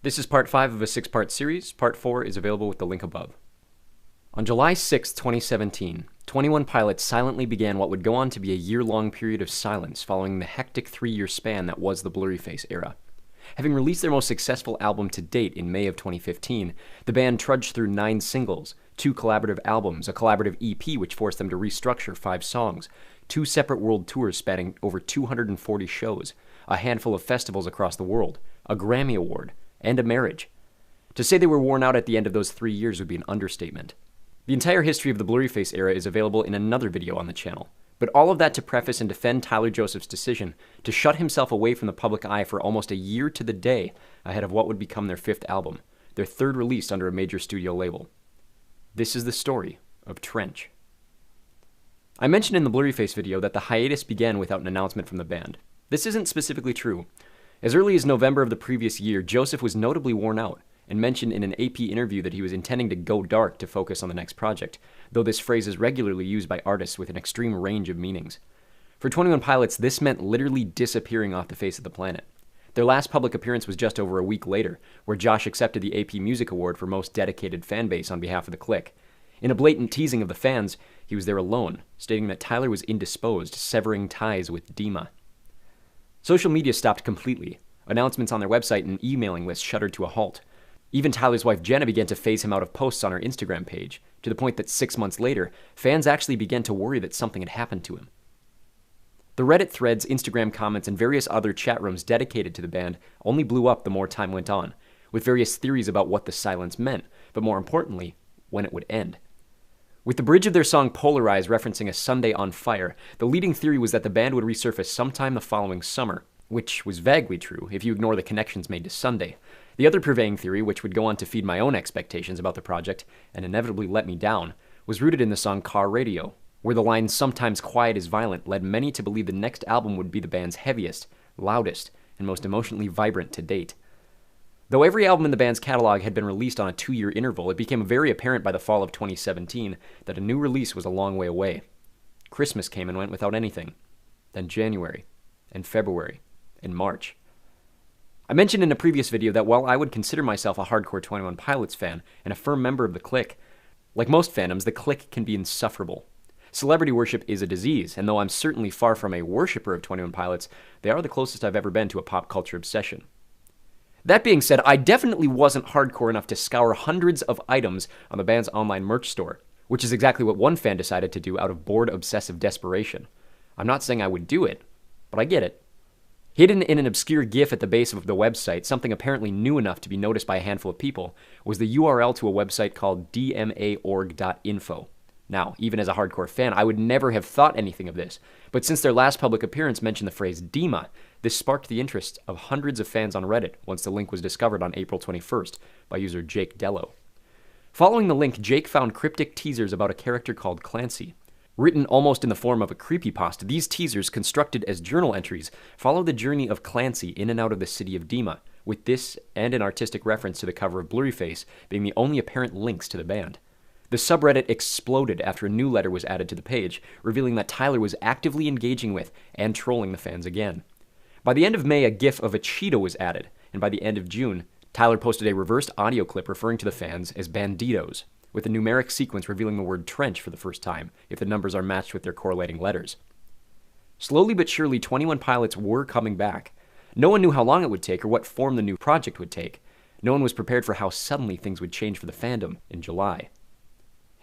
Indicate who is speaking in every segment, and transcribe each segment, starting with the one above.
Speaker 1: This is part 5 of a 6-part series. Part 4 is available with the link above. On July 6, 2017, 21 Pilots silently began what would go on to be a year-long period of silence following the hectic 3-year span that was the Blurryface era. Having released their most successful album to date in May of 2015, the band trudged through 9 singles, 2 collaborative albums, a collaborative EP which forced them to restructure 5 songs, 2 separate world tours spanning over 240 shows, a handful of festivals across the world, a Grammy Award, and a marriage. To say they were worn out at the end of those 3 years would be an understatement. The entire history of the Blurryface era is available in another video on the channel, but all of that to preface and defend Tyler Joseph's decision to shut himself away from the public eye for almost a year to the day ahead of what would become their 5th album, their 3rd release under a major studio label. This is the story of Trench. I mentioned in the Blurryface video that the hiatus began without an announcement from the band. This isn't specifically true. As early as November of the previous year, Joseph was notably worn out, and mentioned in an AP interview that he was intending to go dark to focus on the next project, though this phrase is regularly used by artists with an extreme range of meanings. For 21 Pilots, this meant literally disappearing off the face of the planet. Their last public appearance was just over a week later, where Josh accepted the AP Music Award for Most Dedicated Fanbase on behalf of the Clique. In a blatant teasing of the fans, he was there alone, stating that Tyler was indisposed, severing ties with Dima. Social media stopped completely. Announcements on their website and emailing list shuttered to a halt. Even Tyler's wife Jenna began to phase him out of posts on her Instagram page, to the point that 6 months later, fans actually began to worry that something had happened to him. The Reddit threads, Instagram comments, and various other chat rooms dedicated to the band only blew up the more time went on, with various theories about what the silence meant, but more importantly, when it would end. With the bridge of their song Polarize referencing a Sunday on fire, the leading theory was that the band would resurface sometime the following summer, which was vaguely true if you ignore the connections made to Sunday. The other purveying theory, which would go on to feed my own expectations about the project and inevitably let me down, was rooted in the song Car Radio, where the line "sometimes quiet is violent" led many to believe the next album would be the band's heaviest, loudest, and most emotionally vibrant to date. Though every album in the band's catalog had been released on a 2-year interval, it became very apparent by the fall of 2017 that a new release was a long way away. Christmas came and went without anything. Then January, and February, and March. I mentioned in a previous video that while I would consider myself a hardcore 21 Pilots fan and a firm member of the Clique, like most fandoms, the Clique can be insufferable. Celebrity worship is a disease, and though I'm certainly far from a worshipper of 21 Pilots, they are the closest I've ever been to a pop culture obsession. That being said, I definitely wasn't hardcore enough to scour hundreds of items on the band's online merch store, which is exactly what one fan decided to do out of bored, obsessive desperation. I'm not saying I would do it, but I get it. Hidden in an obscure GIF at the base of the website, something apparently new enough to be noticed by a handful of people, was the URL to a website called dmaorg.info. Now, even as a hardcore fan, I would never have thought anything of this, but since their last public appearance mentioned the phrase Dima, this sparked the interest of hundreds of fans on Reddit once the link was discovered on April 21st by user Jake Dello. Following the link, Jake found cryptic teasers about a character called Clancy. Written almost in the form of a creepypasta, these teasers, constructed as journal entries, follow the journey of Clancy in and out of the city of Dima, with this and an artistic reference to the cover of Blurryface being the only apparent links to the band. The subreddit exploded after a new letter was added to the page, revealing that Tyler was actively engaging with and trolling the fans again. By the end of May, a GIF of a Cheeto was added, and by the end of June, Tyler posted a reversed audio clip referring to the fans as Banditos, with a numeric sequence revealing the word trench for the first time, if the numbers are matched with their correlating letters. Slowly but surely, 21 Pilots were coming back. No one knew how long it would take or what form the new project would take. No one was prepared for how suddenly things would change for the fandom in July.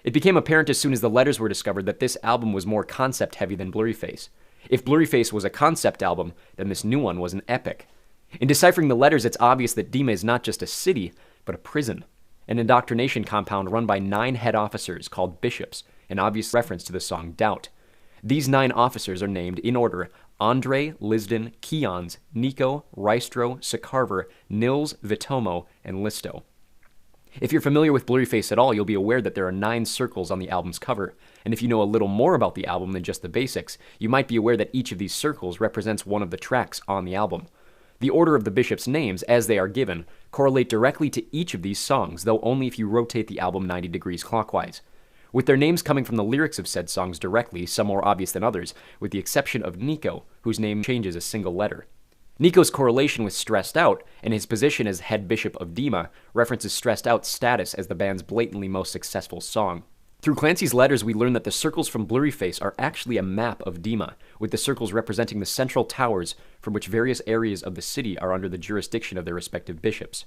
Speaker 1: It became apparent as soon as the letters were discovered that this album was more concept-heavy than Blurryface. If Blurryface was a concept album, then this new one was an epic. In deciphering the letters, it's obvious that Dima is not just a city, but a prison. An indoctrination compound run by 9 head officers called bishops, an obvious reference to the song Doubt. These 9 officers are named, in order, Andre, Lisden, Keons, Nico, Rystro, Sakarver, Nils, Vitomo, and Listo. If you're familiar with Blurryface at all, you'll be aware that there are 9 circles on the album's cover, and if you know a little more about the album than just the basics, you might be aware that each of these circles represents one of the tracks on the album. The order of the bishops' names, as they are given, correlate directly to each of these songs, though only if you rotate the album 90 degrees clockwise. With their names coming from the lyrics of said songs directly, some more obvious than others, with the exception of Nico, whose name changes a single letter. Nico's correlation with Stressed Out and his position as head bishop of Dima references Stressed Out's status as the band's blatantly most successful song. Through Clancy's letters, we learn that the circles from Blurryface are actually a map of Dima, with the circles representing the central towers from which various areas of the city are under the jurisdiction of their respective bishops.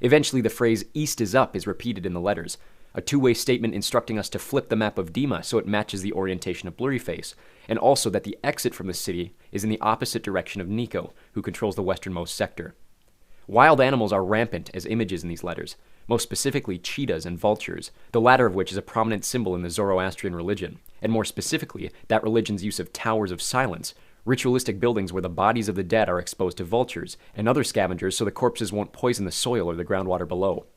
Speaker 1: Eventually, the phrase "East is up" is repeated in the letters, a two-way statement instructing us to flip the map of Dima so it matches the orientation of Blurryface, and also that the exit from the city is in the opposite direction of Nico, who controls the westernmost sector. Wild animals are rampant as images in these letters, most specifically cheetahs and vultures, the latter of which is a prominent symbol in the Zoroastrian religion, and more specifically, that religion's use of towers of silence, ritualistic buildings where the bodies of the dead are exposed to vultures and other scavengers so the corpses won't poison the soil or the groundwater below.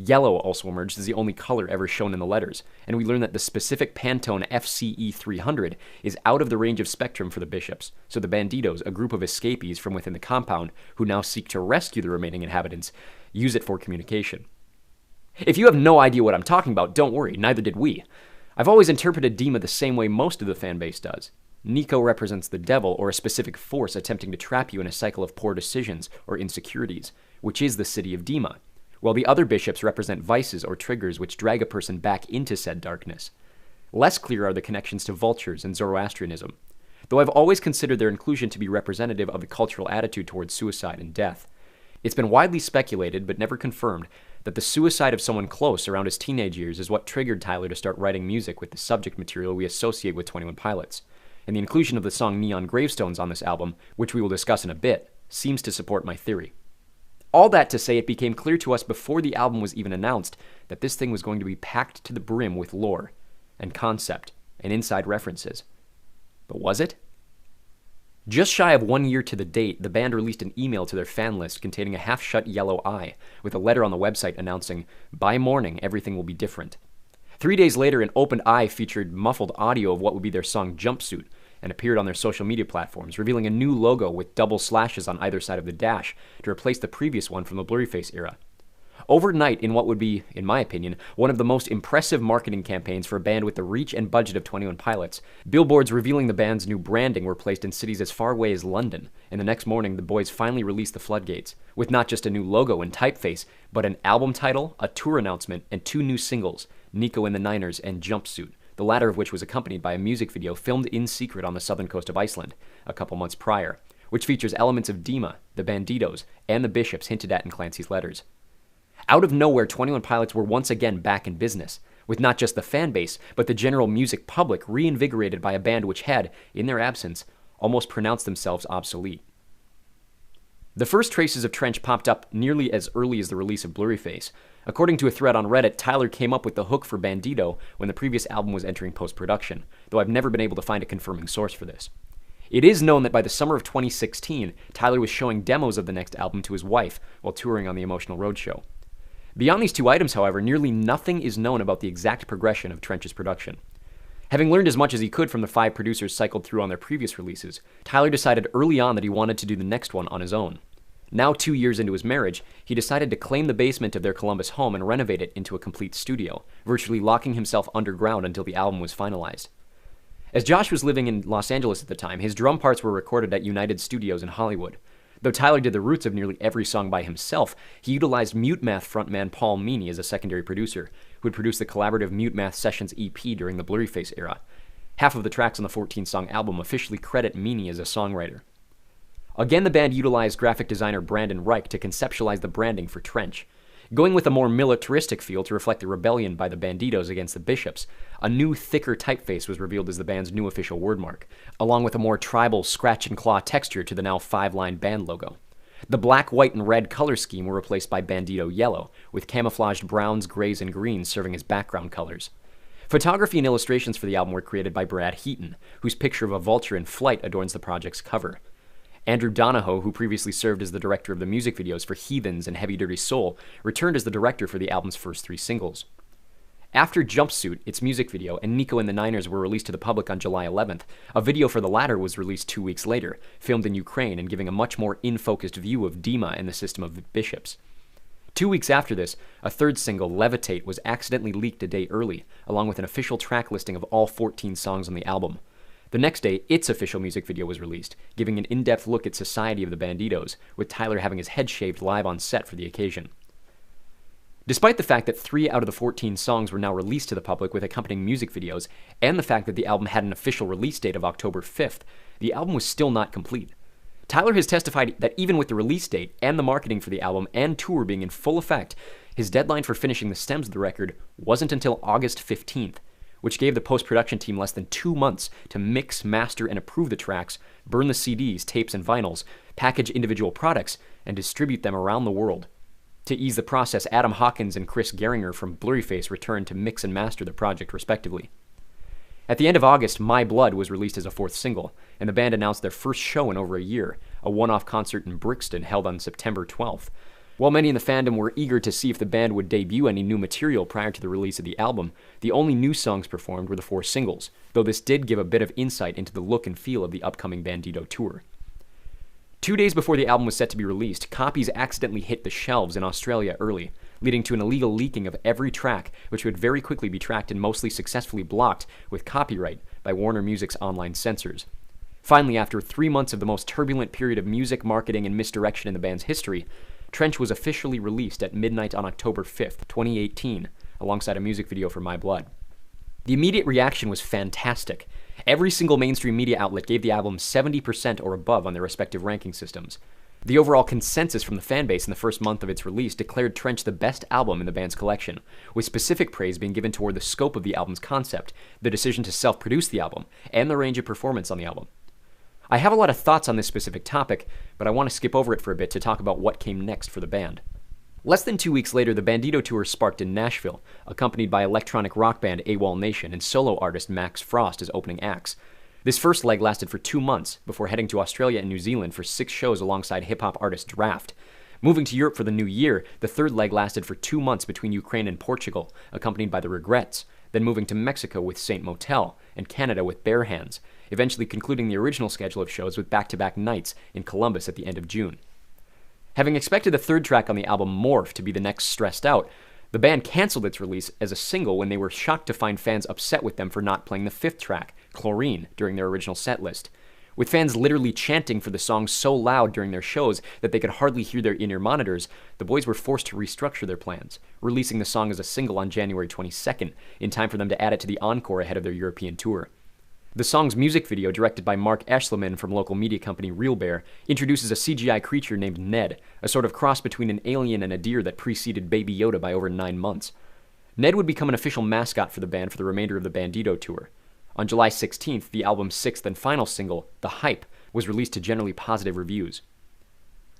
Speaker 1: Yellow also emerged as the only color ever shown in the letters, and we learn that the specific Pantone FCE 300 is out of the range of spectrum for the bishops, so the Bandidos, a group of escapees from within the compound who now seek to rescue the remaining inhabitants, use it for communication. If you have no idea what I'm talking about, don't worry, neither did we. I've always interpreted Dima the same way most of the fanbase does. Nico represents the devil or a specific force attempting to trap you in a cycle of poor decisions or insecurities, which is the city of Dima, while the other bishops represent vices or triggers which drag a person back into said darkness. Less clear are the connections to vultures and Zoroastrianism, though I've always considered their inclusion to be representative of the cultural attitude towards suicide and death. It's been widely speculated, but never confirmed, that the suicide of someone close around his teenage years is what triggered Tyler to start writing music with the subject material we associate with 21 Pilots, and the inclusion of the song Neon Gravestones on this album, which we will discuss in a bit, seems to support my theory. All that to say, it became clear to us before the album was even announced that this thing was going to be packed to the brim with lore, and concept, and inside references. But was it? Just shy of 1 year to the date, the band released an email to their fan list containing a half-shut yellow eye, with a letter on the website announcing, "By morning, everything will be different." 3 days later, an opened eye featured muffled audio of what would be their song Jumpsuit, and appeared on their social media platforms, revealing a new logo with double slashes on either side of the dash to replace the previous one from the Blurryface era. Overnight, in what would be, in my opinion, one of the most impressive marketing campaigns for a band with the reach and budget of 21 Pilots, billboards revealing the band's new branding were placed in cities as far away as London, and the next morning the boys finally released the floodgates, with not just a new logo and typeface, but an album title, a tour announcement, and 2 new singles, Nico and the Niners and Jumpsuit, the latter of which was accompanied by a music video filmed in secret on the southern coast of Iceland a couple months prior, which features elements of Dima, the Bandidos, and the bishops hinted at in Clancy's letters. Out of nowhere, 21 Pilots were once again back in business, with not just the fan base, but the general music public reinvigorated by a band which had, in their absence, almost pronounced themselves obsolete. The first traces of Trench popped up nearly as early as the release of Blurryface. According to a thread on Reddit, Tyler came up with the hook for Bandido when the previous album was entering post-production, though I've never been able to find a confirming source for this. It is known that by the summer of 2016, Tyler was showing demos of the next album to his wife while touring on the Emotional Roadshow. Beyond these 2 items, however, nearly nothing is known about the exact progression of Trench's production. Having learned as much as he could from the 5 producers cycled through on their previous releases, Tyler decided early on that he wanted to do the next one on his own. Now 2 years into his marriage, he decided to claim the basement of their Columbus home and renovate it into a complete studio, virtually locking himself underground until the album was finalized. As Josh was living in Los Angeles at the time, his drum parts were recorded at United Studios in Hollywood. Though Tyler did the roots of nearly every song by himself, he utilized Mute Math frontman Paul Meany as a secondary producer, who had produced the collaborative Mute Math Sessions EP during the Blurryface era. Half of the tracks on the 14-song album officially credit Meany as a songwriter. Again, the band utilized graphic designer Brandon Reich to conceptualize the branding for Trench. Going with a more militaristic feel to reflect the rebellion by the Bandidos against the bishops, a new, thicker typeface was revealed as the band's new official wordmark, along with a more tribal scratch-and-claw texture to the now 5-line band logo. The black, white, and red color scheme were replaced by Bandido yellow, with camouflaged browns, grays, and greens serving as background colors. Photography and illustrations for the album were created by Brad Heaton, whose picture of a vulture in flight adorns the project's cover. Andrew Donahoe, who previously served as the director of the music videos for Heathens and Heavy Dirty Soul, returned as the director for the album's first 3 singles. After Jumpsuit, its music video, and Nico and the Niners were released to the public on July 11th, a video for the latter was released 2 weeks later, filmed in Ukraine and giving a much more in-focused view of Dima and the system of bishops. 2 weeks after this, a third single, Levitate, was accidentally leaked a day early, along with an official track listing of all 14 songs on the album. The next day, its official music video was released, giving an in-depth look at Society of the Bandidos, with Tyler having his head shaved live on set for the occasion. Despite the fact that 3 out of the 14 songs were now released to the public with accompanying music videos, and the fact that the album had an official release date of October 5th, the album was still not complete. Tyler has testified that even with the release date and the marketing for the album and tour being in full effect, his deadline for finishing the stems of the record wasn't until August 15th, which gave the post-production team less than 2 months to mix, master, and approve the tracks, burn the CDs, tapes, and vinyls, package individual products, and distribute them around the world. To ease the process, Adam Hawkins and Chris Gehringer from Blurryface returned to mix and master the project respectively. At the end of August, My Blood was released as a 4th single, and the band announced their first show in over a year, a one-off concert in Brixton held on September 12th. While many in the fandom were eager to see if the band would debut any new material prior to the release of the album, the only new songs performed were the 4 singles, though this did give a bit of insight into the look and feel of the upcoming Bandito tour. 2 days before the album was set to be released, copies accidentally hit the shelves in Australia early, leading to an illegal leaking of every track, which would very quickly be tracked and mostly successfully blocked with copyright by Warner Music's online censors. Finally, after 3 months of the most turbulent period of music, marketing, and misdirection in the band's history, Trench was officially released at midnight on October 5th, 2018, alongside a music video for My Blood. The immediate reaction was fantastic. Every single mainstream media outlet gave the album 70% or above on their respective ranking systems. The overall consensus from the fanbase in the first month of its release declared Trench the best album in the band's collection, with specific praise being given toward the scope of the album's concept, the decision to self-produce the album, and the range of performance on the album. I have a lot of thoughts on this specific topic, but I want to skip over it for a bit to talk about what came next for the band. Less than 2 weeks later, the Bandito tour sparked in Nashville, accompanied by electronic rock band AWOL Nation and solo artist Max Frost as opening acts. This first leg lasted for 2 months, before heading to Australia and New Zealand for 6 shows alongside hip-hop artist Draft. Moving to Europe for the new year, the third leg lasted for 2 months between Ukraine and Portugal, accompanied by the Regrets, then moving to Mexico with Saint Motel, and Canada with Bare Hands, eventually concluding the original schedule of shows with back-to-back nights in Columbus at the end of June. Having expected the third track on the album, Morph, to be the next Stressed Out, the band canceled its release as a single when they were shocked to find fans upset with them for not playing the 5th track, Chlorine, during their original set list. With fans literally chanting for the song so loud during their shows that they could hardly hear their in-ear monitors, the boys were forced to restructure their plans, releasing the song as a single on January 22nd, in time for them to add it to the encore ahead of their European tour. The song's music video, directed by Mark Eschliman from local media company Real Bear, introduces a CGI creature named Ned, a sort of cross between an alien and a deer that preceded Baby Yoda by over 9 months. Ned would become an official mascot for the band for the remainder of the Bandito tour. On July 16th, the album's 6th and final single, The Hype, was released to generally positive reviews.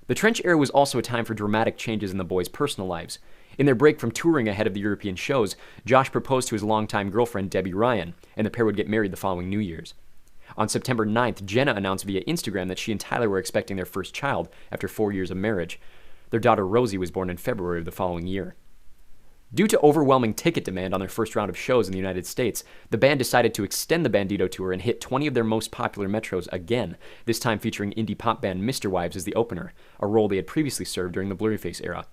Speaker 1: The Trench era was also a time for dramatic changes in the boys' personal lives. In their break from touring ahead of the European shows, Josh proposed to his longtime girlfriend Debbie Ryan, and the pair would get married the following New Year's. On September 9th, Jenna announced via Instagram that she and Tyler were expecting their first child after 4 years of marriage. Their daughter Rosie was born in February of the following year. Due to overwhelming ticket demand on their first round of shows in the United States, the band decided to extend the Bandito tour and hit 20 of their most popular metros again, this time featuring indie pop band Mr. Wives as the opener, a role they had previously served during the Blurryface era.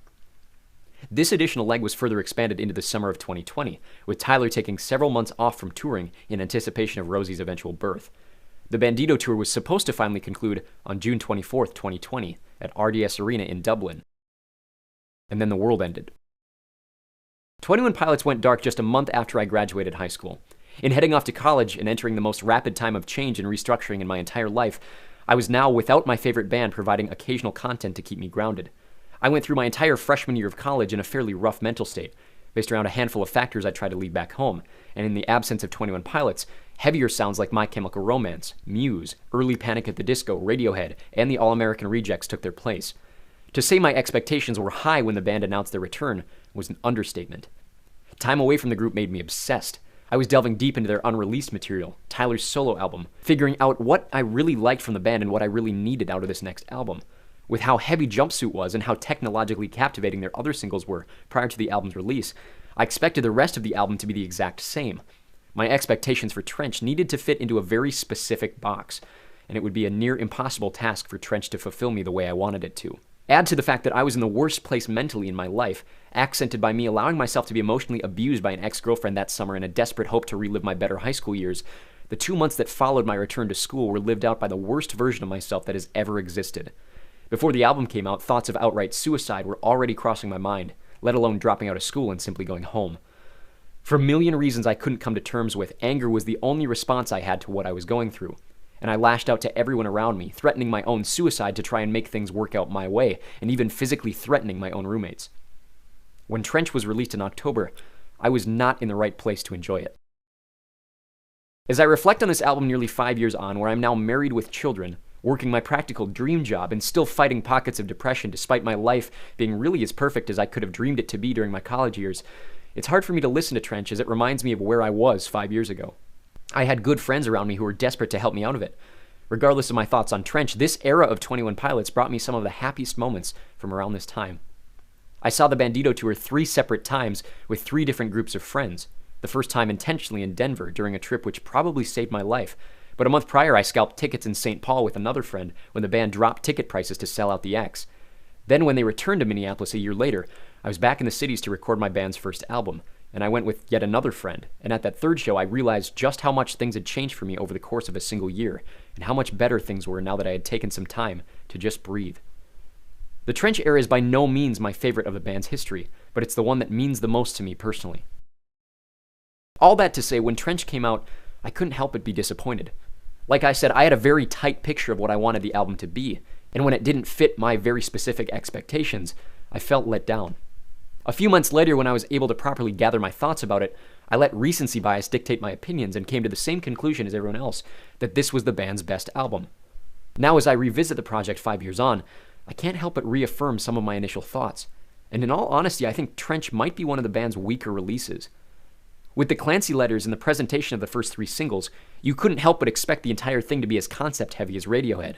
Speaker 1: This additional leg was further expanded into the summer of 2020, with Tyler taking several months off from touring in anticipation of Rosie's eventual birth. The Bandito tour was supposed to finally conclude on June 24, 2020, at RDS Arena in Dublin. And then the world ended. 21 Pilots went dark just a month after I graduated high school. In heading off to college and entering the most rapid time of change and restructuring in my entire life, I was now without my favorite band providing occasional content to keep me grounded. I went through my entire freshman year of college in a fairly rough mental state, based around a handful of factors I tried to leave back home, and in the absence of 21 Pilots, heavier sounds like My Chemical Romance, Muse, early Panic at the Disco, Radiohead, and the All-American Rejects took their place. To say my expectations were high when the band announced their return was an understatement. Time away from the group made me obsessed. I was delving deep into their unreleased material, Tyler's solo album, figuring out what I really liked from the band and what I really needed out of this next album. With how heavy Jumpsuit was and how technologically captivating their other singles were prior to the album's release, I expected the rest of the album to be the exact same. My expectations for Trench needed to fit into a very specific box, and it would be a near impossible task for Trench to fulfill me the way I wanted it to. Add to the fact that I was in the worst place mentally in my life, accented by me allowing myself to be emotionally abused by an ex-girlfriend that summer in a desperate hope to relive my better high school years, The 2 months that followed my return to school were lived out by the worst version of myself that has ever existed. Before the album came out, thoughts of outright suicide were already crossing my mind, let alone dropping out of school and simply going home. For a million reasons I couldn't come to terms with, anger was the only response I had to what I was going through, and I lashed out to everyone around me, threatening my own suicide to try and make things work out my way, and even physically threatening my own roommates. When Trench was released in October, I was not in the right place to enjoy it. As I reflect on this album nearly 5 years on, where I'm now married with children, working my practical dream job, and still fighting pockets of depression despite my life being really as perfect as I could have dreamed it to be during my college years, it's hard for me to listen to Trench as it reminds me of where I was 5 years ago. I had good friends around me who were desperate to help me out of it. Regardless of my thoughts on Trench, this era of 21 Pilots brought me some of the happiest moments from around this time. I saw the Bandito tour 3 separate times with 3 different groups of friends. The first time intentionally in Denver during a trip which probably saved my life. But a month prior, I scalped tickets in St. Paul with another friend when the band dropped ticket prices to sell out the X. Then when they returned to Minneapolis a year later, I was back in the cities to record my band's first album, and I went with yet another friend. And at that third show, I realized just how much things had changed for me over the course of a single year, and how much better things were now that I had taken some time to just breathe. The Trench era is by no means my favorite of the band's history, but it's the one that means the most to me personally. All that to say, when Trench came out, I couldn't help but be disappointed. Like I said, I had a very tight picture of what I wanted the album to be, and when it didn't fit my very specific expectations, I felt let down. A few months later, when I was able to properly gather my thoughts about it, I let recency bias dictate my opinions and came to the same conclusion as everyone else, that this was the band's best album. Now, as I revisit the project 5 years on, I can't help but reaffirm some of my initial thoughts, and in all honesty, I think Trench might be one of the band's weaker releases. With the Clancy letters and the presentation of the first 3 singles, you couldn't help but expect the entire thing to be as concept-heavy as Radiohead.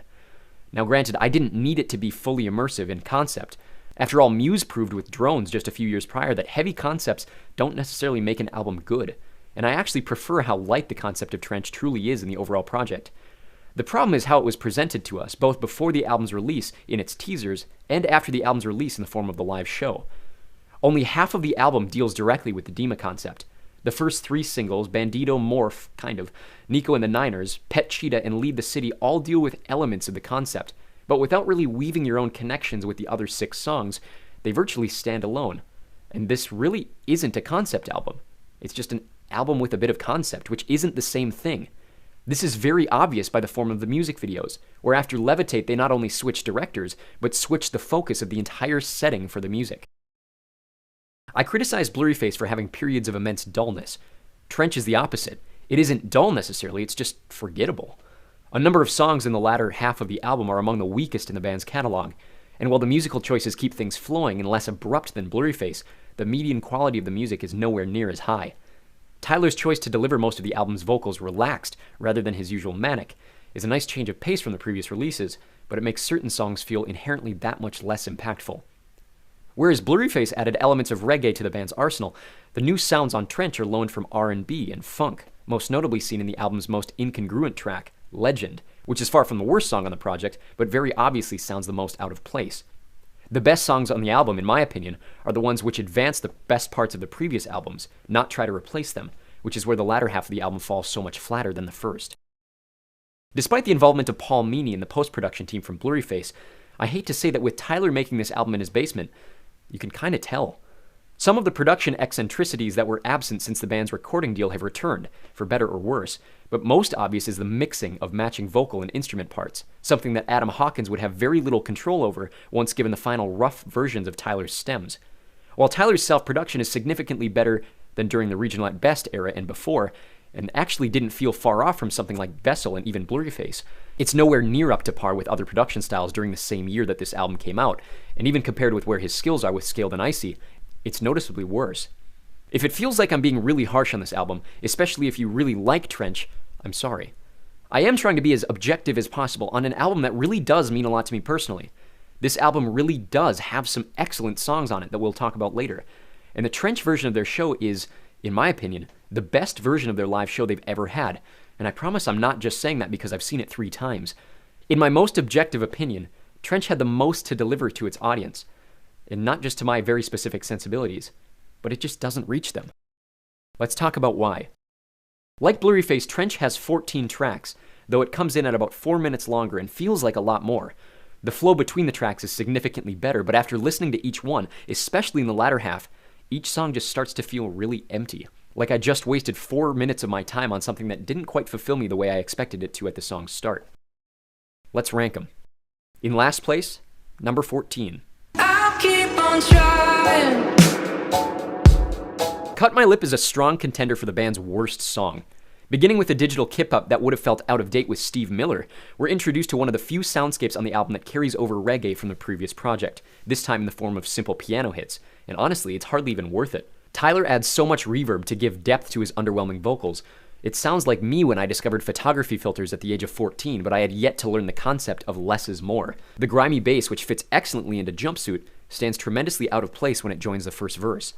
Speaker 1: Now granted, I didn't need it to be fully immersive in concept. After all, Muse proved with Drones just a few years prior that heavy concepts don't necessarily make an album good, and I actually prefer how light the concept of Trench truly is in the overall project. The problem is how it was presented to us, both before the album's release in its teasers, and after the album's release in the form of the live show. Only half of the album deals directly with the Dima concept. The first 3 singles, Bandito, Morph, kind of, Nico and the Niners, Pet Cheetah, and Leave the City all deal with elements of the concept, but without really weaving your own connections with the other 6 songs, they virtually stand alone. And this really isn't a concept album. It's just an album with a bit of concept, which isn't the same thing. This is very obvious by the form of the music videos, where after Levitate they not only switch directors, but switch the focus of the entire setting for the music. I criticize Blurryface for having periods of immense dullness. Trench is the opposite. It isn't dull necessarily, it's just forgettable. A number of songs in the latter half of the album are among the weakest in the band's catalog, and while the musical choices keep things flowing and less abrupt than Blurryface, the median quality of the music is nowhere near as high. Tyler's choice to deliver most of the album's vocals relaxed rather than his usual manic is a nice change of pace from the previous releases, but it makes certain songs feel inherently that much less impactful. Whereas Blurryface added elements of reggae to the band's arsenal, the new sounds on Trench are loaned from R&B and funk, most notably seen in the album's most incongruent track, Legend, which is far from the worst song on the project, but very obviously sounds the most out of place. The best songs on the album, in my opinion, are the ones which advance the best parts of the previous albums, not try to replace them, which is where the latter half of the album falls so much flatter than the first. Despite the involvement of Paul Meany and the post-production team from Blurryface, I hate to say that with Tyler making this album in his basement, you can kind of tell. Some of the production eccentricities that were absent since the band's recording deal have returned, for better or worse, but most obvious is the mixing of matching vocal and instrument parts, something that Adam Hawkins would have very little control over once given the final rough versions of Tyler's stems. While Tyler's self-production is significantly better than during the Regional at Best era and before, and actually didn't feel far off from something like Vessel and even Blurryface, it's nowhere near up to par with other production styles during the same year that this album came out, and even compared with where his skills are with Scaled and Icy, it's noticeably worse. If it feels like I'm being really harsh on this album, especially if you really like Trench, I'm sorry. I am trying to be as objective as possible on an album that really does mean a lot to me personally. This album really does have some excellent songs on it that we'll talk about later, and the Trench version of their show is, in my opinion, the best version of their live show they've ever had, and I promise I'm not just saying that because I've seen it 3 times. In my most objective opinion, Trench had the most to deliver to its audience, and not just to my very specific sensibilities, but it just doesn't reach them. Let's talk about why. Like Blurryface, Trench has 14 tracks, though it comes in at about 4 minutes longer and feels like a lot more. The flow between the tracks is significantly better, but after listening to each one, especially in the latter half, each song just starts to feel really empty. Like I just wasted 4 minutes of my time on something that didn't quite fulfill me the way I expected it to at the song's start. Let's rank them. In last place, number 14.
Speaker 2: I'll keep on trying.
Speaker 1: Cut My Lip is a strong contender for the band's worst song. Beginning with a digital kip-up that would have felt out of date with Steve Miller, we're introduced to one of the few soundscapes on the album that carries over reggae from the previous project, this time in the form of simple piano hits, and honestly, it's hardly even worth it. Tyler adds so much reverb to give depth to his underwhelming vocals. It sounds like me when I discovered photography filters at the age of 14, but I had yet to learn the concept of less is more. The grimy bass, which fits excellently into Jumpsuit, stands tremendously out of place when it joins the first verse.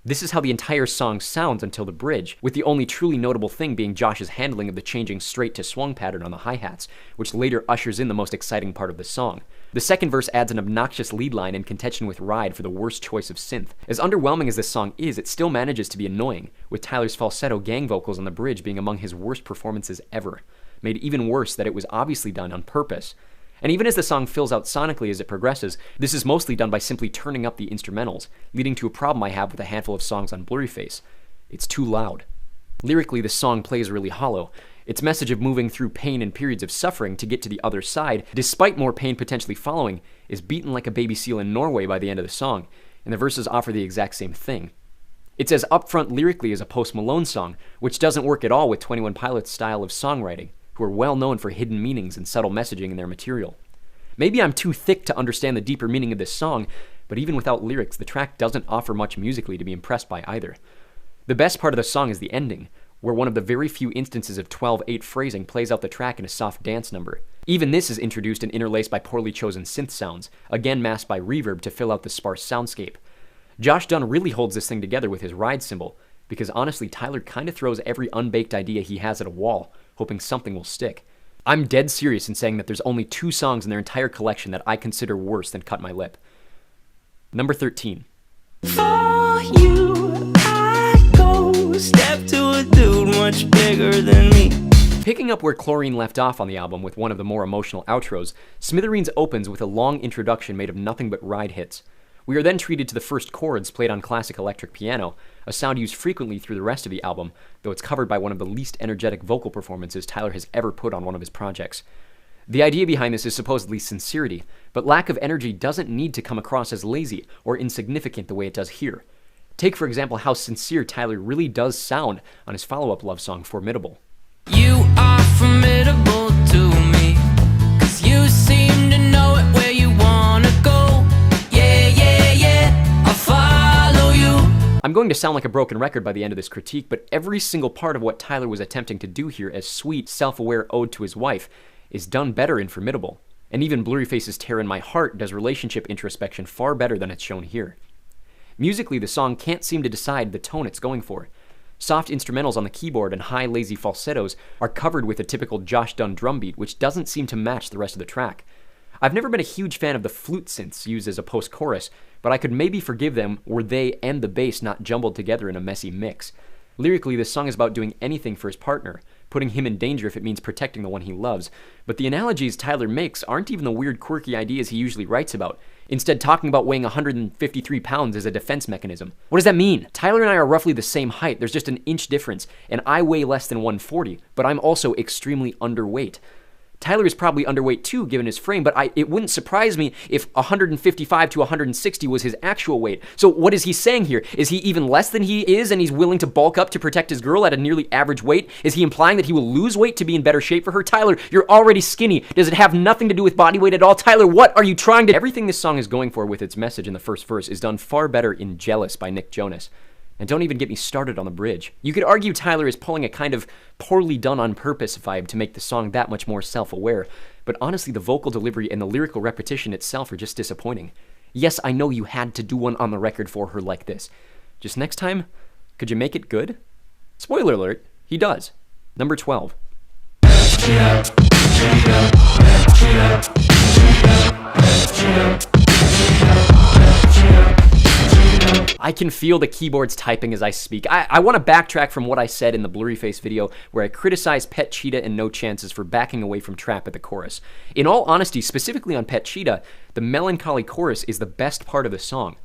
Speaker 1: This is how the entire song sounds until the bridge, with the only truly notable thing being Josh's handling of the changing straight to swung pattern on the hi-hats, which later ushers in the most exciting part of the song. The second verse adds an obnoxious lead line in contention with Ride for the worst choice of synth. As underwhelming as this song is, it still manages to be annoying, with Tyler's falsetto gang vocals on the bridge being among his worst performances ever, made even worse that it was obviously done on purpose. And even as the song fills out sonically as it progresses, this is mostly done by simply turning up the instrumentals, leading to a problem I have with a handful of songs on Blurryface. It's too loud. Lyrically, the song plays really hollow. Its message of moving through pain and periods of suffering to get to the other side, despite more pain potentially following, is beaten like a baby seal in Norway by the end of the song, and the verses offer the exact same thing. It's as upfront lyrically as a Post Malone song, which doesn't work at all with 21 Pilots' style of songwriting, who are well known for hidden meanings and subtle messaging in their material. Maybe I'm too thick to understand the deeper meaning of this song, but even without lyrics, the track doesn't offer much musically to be impressed by either. The best part of the song is the ending, where one of the very few instances of 12/8 phrasing plays out the track in a soft dance number. Even this is introduced and interlaced by poorly chosen synth sounds, again masked by reverb to fill out the sparse soundscape. Josh Dun really holds this thing together with his ride cymbal, because honestly, Tyler kinda throws every unbaked idea he has at a wall, hoping something will stick. I'm dead serious in saying that there's only 2 songs in their entire collection that I consider worse than Cut My Lip. Number 13.
Speaker 2: For you, I go step to a dude much bigger than me.
Speaker 1: Picking up where Chlorine left off on the album with one of the more emotional outros, Smithereens opens with a long introduction made of nothing but ride hits. We are then treated to the first chords played on classic electric piano, a sound used frequently through the rest of the album, though it's covered by one of the least energetic vocal performances Tyler has ever put on one of his projects. The idea behind this is supposedly sincerity, but lack of energy doesn't need to come across as lazy or insignificant the way it does here. Take, for example, how sincere Tyler really does sound on his follow-up love song, Formidable.
Speaker 2: You are formidable to me, 'cause you seem to know it where you wanna go. Yeah, yeah, yeah, I'll follow you.
Speaker 1: I'm going to sound like a broken record by the end of this critique, but every single part of what Tyler was attempting to do here as sweet, self-aware ode to his wife is done better in Formidable. And even Blurryface's Tear in My Heart does relationship introspection far better than it's shown here. Musically, the song can't seem to decide the tone it's going for. Soft instrumentals on the keyboard and high, lazy falsettos are covered with a typical Josh Dun drum beat, which doesn't seem to match the rest of the track. I've never been a huge fan of the flute synths used as a post-chorus, but I could maybe forgive them were they and the bass not jumbled together in a messy mix. Lyrically, this song is about doing anything for his partner, putting him in danger if it means protecting the one he loves, but the analogies Tyler makes aren't even the weird, quirky ideas he usually writes about, instead talking about weighing 153 pounds as a defense mechanism. What does that mean? Tyler and I are roughly the same height, there's just an inch difference, and I weigh less than 140, but I'm also extremely underweight. Tyler is probably underweight too, given his frame, but it wouldn't surprise me if 155 to 160 was his actual weight. So what is he saying here? Is he even less than he is and he's willing to bulk up to protect his girl at a nearly average weight? Is he implying that he will lose weight to be in better shape for her? Tyler, you're already skinny. Does it have nothing to do with body weight at all? Tyler, what are you trying to... Everything this song is going for with its message in the first verse is done far better in Jealous by Nick Jonas. And don't even get me started on the bridge. You could argue Tyler is pulling a kind of poorly done on purpose vibe to make the song that much more self-aware, but honestly the vocal delivery and the lyrical repetition itself are just disappointing. Yes, I know you had to do one on the record for her like this. Just next time, could you make it good? Spoiler alert, he does. Number 12. I can feel the keyboards typing as I speak. I want to backtrack from what I said in the Blurryface video where I criticized Pet Cheetah and No Chances for backing away from trap at the chorus. In all honesty, specifically on Pet Cheetah, the melancholy chorus is the best part of the song.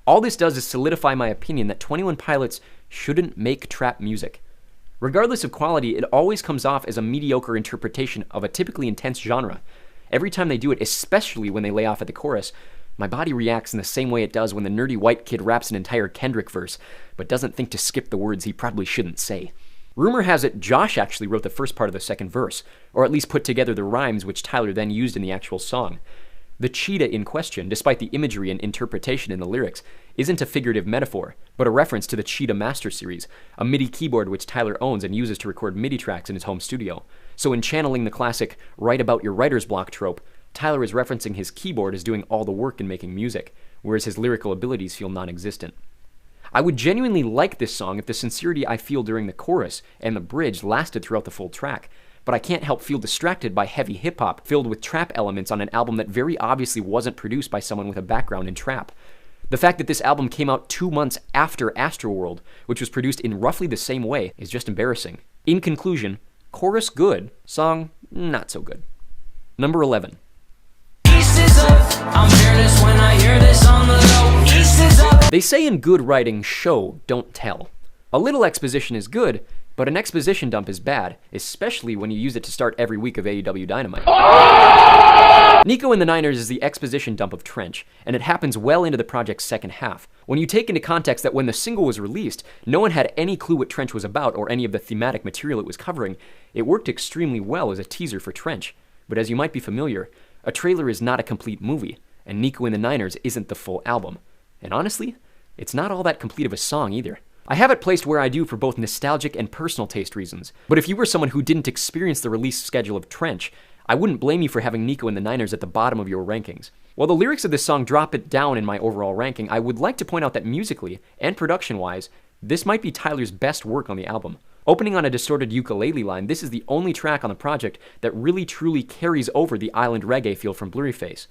Speaker 1: All this does is solidify my opinion that 21 Pilots shouldn't make trap music. Regardless of quality, it always comes off as a mediocre interpretation of a typically intense genre. Every time they do it, especially when they lay off at the chorus, my body reacts in the same way it does when the nerdy white kid raps an entire Kendrick verse, but doesn't think to skip the words he probably shouldn't say. Rumor has it Josh actually wrote the first part of the second verse, or at least put together the rhymes which Tyler then used in the actual song. The cheetah in question, despite the imagery and interpretation in the lyrics, isn't a figurative metaphor, but a reference to the Cheetah Master Series, a MIDI keyboard which Tyler owns and uses to record MIDI tracks in his home studio. So in channeling the classic write about your writer's block trope, Tyler is referencing his keyboard as doing all the work in making music, whereas his lyrical abilities feel non-existent. I would genuinely like this song if the sincerity I feel during the chorus and the bridge lasted throughout the full track, but I can't help feel distracted by heavy hip-hop filled with trap elements on an album that very obviously wasn't produced by someone with a background in trap. The fact that this album came out 2 months after Astroworld, which was produced in roughly the same way, is just embarrassing. In conclusion, chorus good, song not so good. Number 11.
Speaker 2: East is up. I'm fearless when I hear this on the low. East is up.
Speaker 1: They say in good writing, show, don't tell. A little exposition is good, but an exposition dump is bad, especially when you use it to start every week of AEW Dynamite. Nico and the Niners is the exposition dump of Trench, and it happens well into the project's second half. When you take into context that when the single was released, no one had any clue what Trench was about or any of the thematic material it was covering, it worked extremely well as a teaser for Trench. But as you might be familiar, a trailer is not a complete movie, and Nico and the Niners isn't the full album. And honestly, it's not all that complete of a song either. I have it placed where I do for both nostalgic and personal taste reasons, but if you were someone who didn't experience the release schedule of Trench, I wouldn't blame you for having Nico and the Niners at the bottom of your rankings. While the lyrics of this song drop it down in my overall ranking, I would like to point out that musically, and production-wise, this might be Tyler's best work on the album. Opening on a distorted ukulele line, this is the only track on the project that really truly carries over the island reggae feel from Blurryface.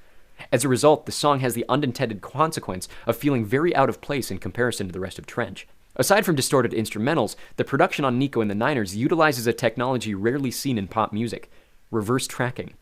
Speaker 1: As a result, the song has the unintended consequence of feeling very out of place in comparison to the rest of Trench. Aside from distorted instrumentals, the production on Nico and the Niners utilizes a technology rarely seen in pop music: reverse tracking.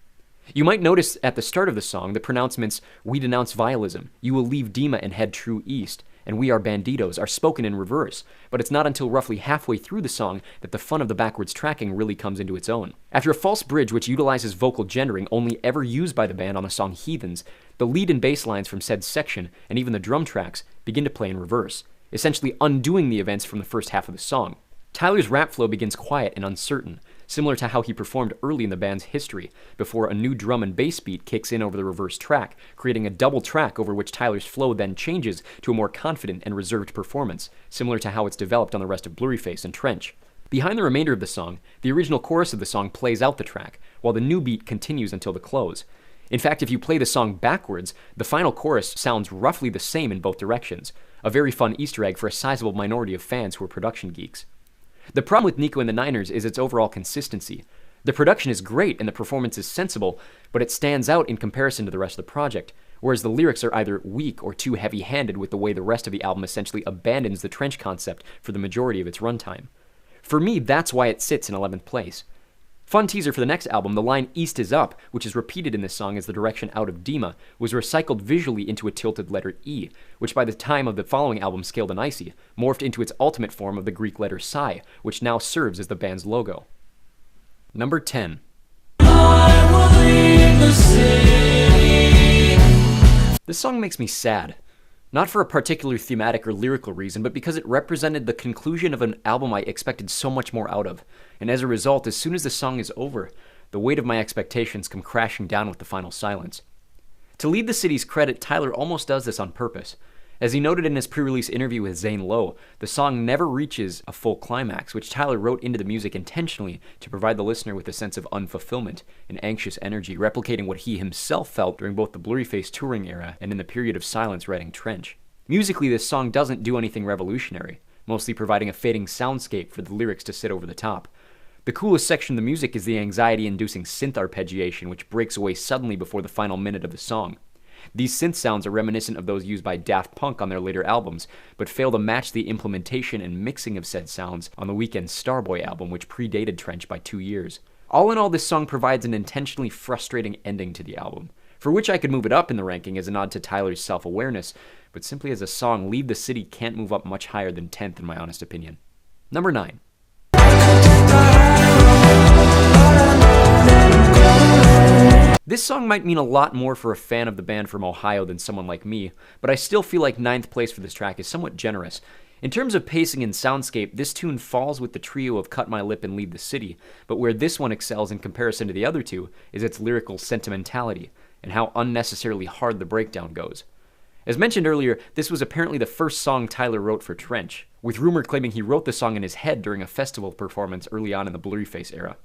Speaker 1: You might notice at the start of the song the pronouncements, "We denounce vialism," "You will leave Dima and head true east," and "We are banditos" are spoken in reverse, but it's not until roughly halfway through the song that the fun of the backwards tracking really comes into its own. After a false bridge which utilizes vocal gendering only ever used by the band on the song Heathens, the lead and bass lines from said section, and even the drum tracks, begin to play in reverse, essentially undoing the events from the first half of the song. Tyler's rap flow begins quiet and uncertain, similar to how he performed early in the band's history, before a new drum and bass beat kicks in over the reverse track, creating a double track over which Tyler's flow then changes to a more confident and reserved performance, similar to how it's developed on the rest of Blurryface and Trench. Behind the remainder of the song, the original chorus of the song plays out the track, while the new beat continues until the close. In fact, if you play the song backwards, the final chorus sounds roughly the same in both directions, a very fun Easter egg for a sizable minority of fans who are production geeks. The problem with Nico and the Niners is its overall consistency. The production is great and the performance is sensible, but it stands out in comparison to the rest of the project, whereas the lyrics are either weak or too heavy-handed with the way the rest of the album essentially abandons the Trench concept for the majority of its runtime. For me, that's why it sits in 11th place. Fun teaser for the next album, the line "East is up," which is repeated in this song as the direction out of Dima, was recycled visually into a tilted letter E, which by the time of the following album, Scaled and Icy, morphed into its ultimate form of the Greek letter Psi, which now serves as the band's logo. Number 10.
Speaker 2: I will leave the city.
Speaker 1: This song makes me sad. Not for a particular thematic or lyrical reason, but because it represented the conclusion of an album I expected so much more out of. And as a result, as soon as the song is over, the weight of my expectations come crashing down with the final silence. To lead the city's credit, Tyler almost does this on purpose. As he noted in his pre-release interview with Zane Lowe, the song never reaches a full climax, which Tyler wrote into the music intentionally to provide the listener with a sense of unfulfillment and anxious energy, replicating what he himself felt during both the Blurryface touring era and in the period of silence writing Trench. Musically, this song doesn't do anything revolutionary, mostly providing a fading soundscape for the lyrics to sit over the top. The coolest section of the music is the anxiety-inducing synth arpeggiation, which breaks away suddenly before the final minute of the song. These synth sounds are reminiscent of those used by Daft Punk on their later albums, but fail to match the implementation and mixing of said sounds on the Weeknd's Starboy album, which predated Trench by 2 years. All in all, this song provides an intentionally frustrating ending to the album, for which I could move it up in the ranking as a nod to Tyler's self-awareness, but simply as a song, Leave the City can't move up much higher than 10th in my honest opinion. Number 9. This song might mean a lot more for a fan of the band from Ohio than someone like me, but I still feel like 9th place for this track is somewhat generous. In terms of pacing and soundscape, this tune falls with the trio of Cut My Lip and Leave the City, but where this one excels in comparison to the other two is its lyrical sentimentality, and how unnecessarily hard the breakdown goes. As mentioned earlier, this was apparently the first song Tyler wrote for Trench, with rumor claiming he wrote the song in his head during a festival performance early on in the Blurryface era.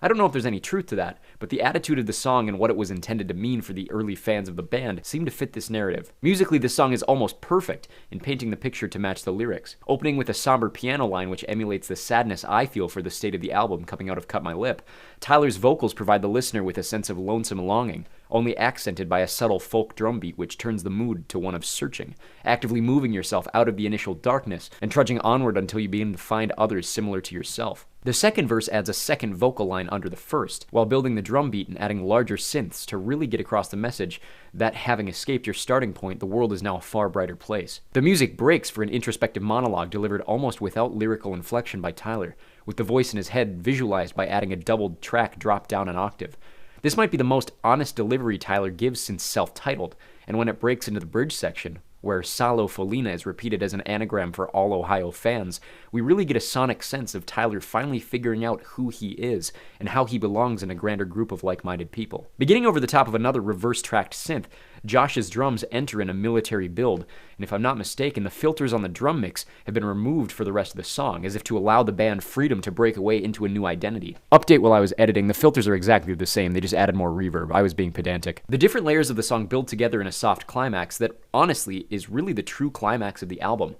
Speaker 1: I don't know if there's any truth to that, but the attitude of the song and what it was intended to mean for the early fans of the band seem to fit this narrative. Musically, this song is almost perfect in painting the picture to match the lyrics, opening with a somber piano line which emulates the sadness I feel for the state of the album coming out of Cut My Lip. Tyler's vocals provide the listener with a sense of lonesome longing, only accented by a subtle folk drum beat which turns the mood to one of searching, actively moving yourself out of the initial darkness and trudging onward until you begin to find others similar to yourself. The second verse adds a second vocal line under the first, while building the drum beat and adding larger synths to really get across the message that having escaped your starting point, the world is now a far brighter place. The music breaks for an introspective monologue delivered almost without lyrical inflection by Tyler, with the voice in his head visualized by adding a doubled track dropped down an octave. This might be the most honest delivery Tyler gives since Self-Titled, and when it breaks into the bridge section, where Salo Folina is repeated as an anagram for all Ohio fans, we really get a sonic sense of Tyler finally figuring out who he is and how he belongs in a grander group of like-minded people. Beginning over the top of another reverse-tracked synth, Josh's drums enter in a military build, and if I'm not mistaken, the filters on the drum mix have been removed for the rest of the song, as if to allow the band freedom to break away into a new identity. Update while I was editing, the filters are exactly the same, they just added more reverb. I was being pedantic. The different layers of the song build together in a soft climax that, honestly, is really the true climax of the album.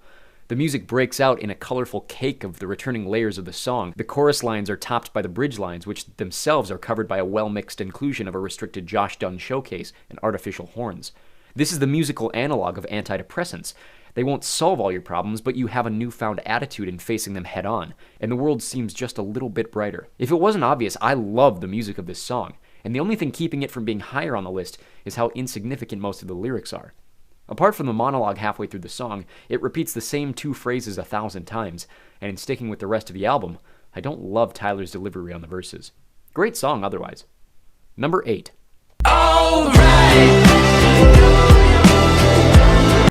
Speaker 1: The music breaks out in a colorful cake of the returning layers of the song. The chorus lines are topped by the bridge lines, which themselves are covered by a well-mixed inclusion of a restricted Josh Dun showcase and artificial horns. This is the musical analog of antidepressants. They won't solve all your problems, but you have a newfound attitude in facing them head-on, and the world seems just a little bit brighter. If it wasn't obvious, I love the music of this song, and the only thing keeping it from being higher on the list is how insignificant most of the lyrics are. Apart from the monologue halfway through the song, it repeats the same two phrases 1,000 times, and in sticking with the rest of the album, I don't love Tyler's delivery on the verses. Great song otherwise. Number 8.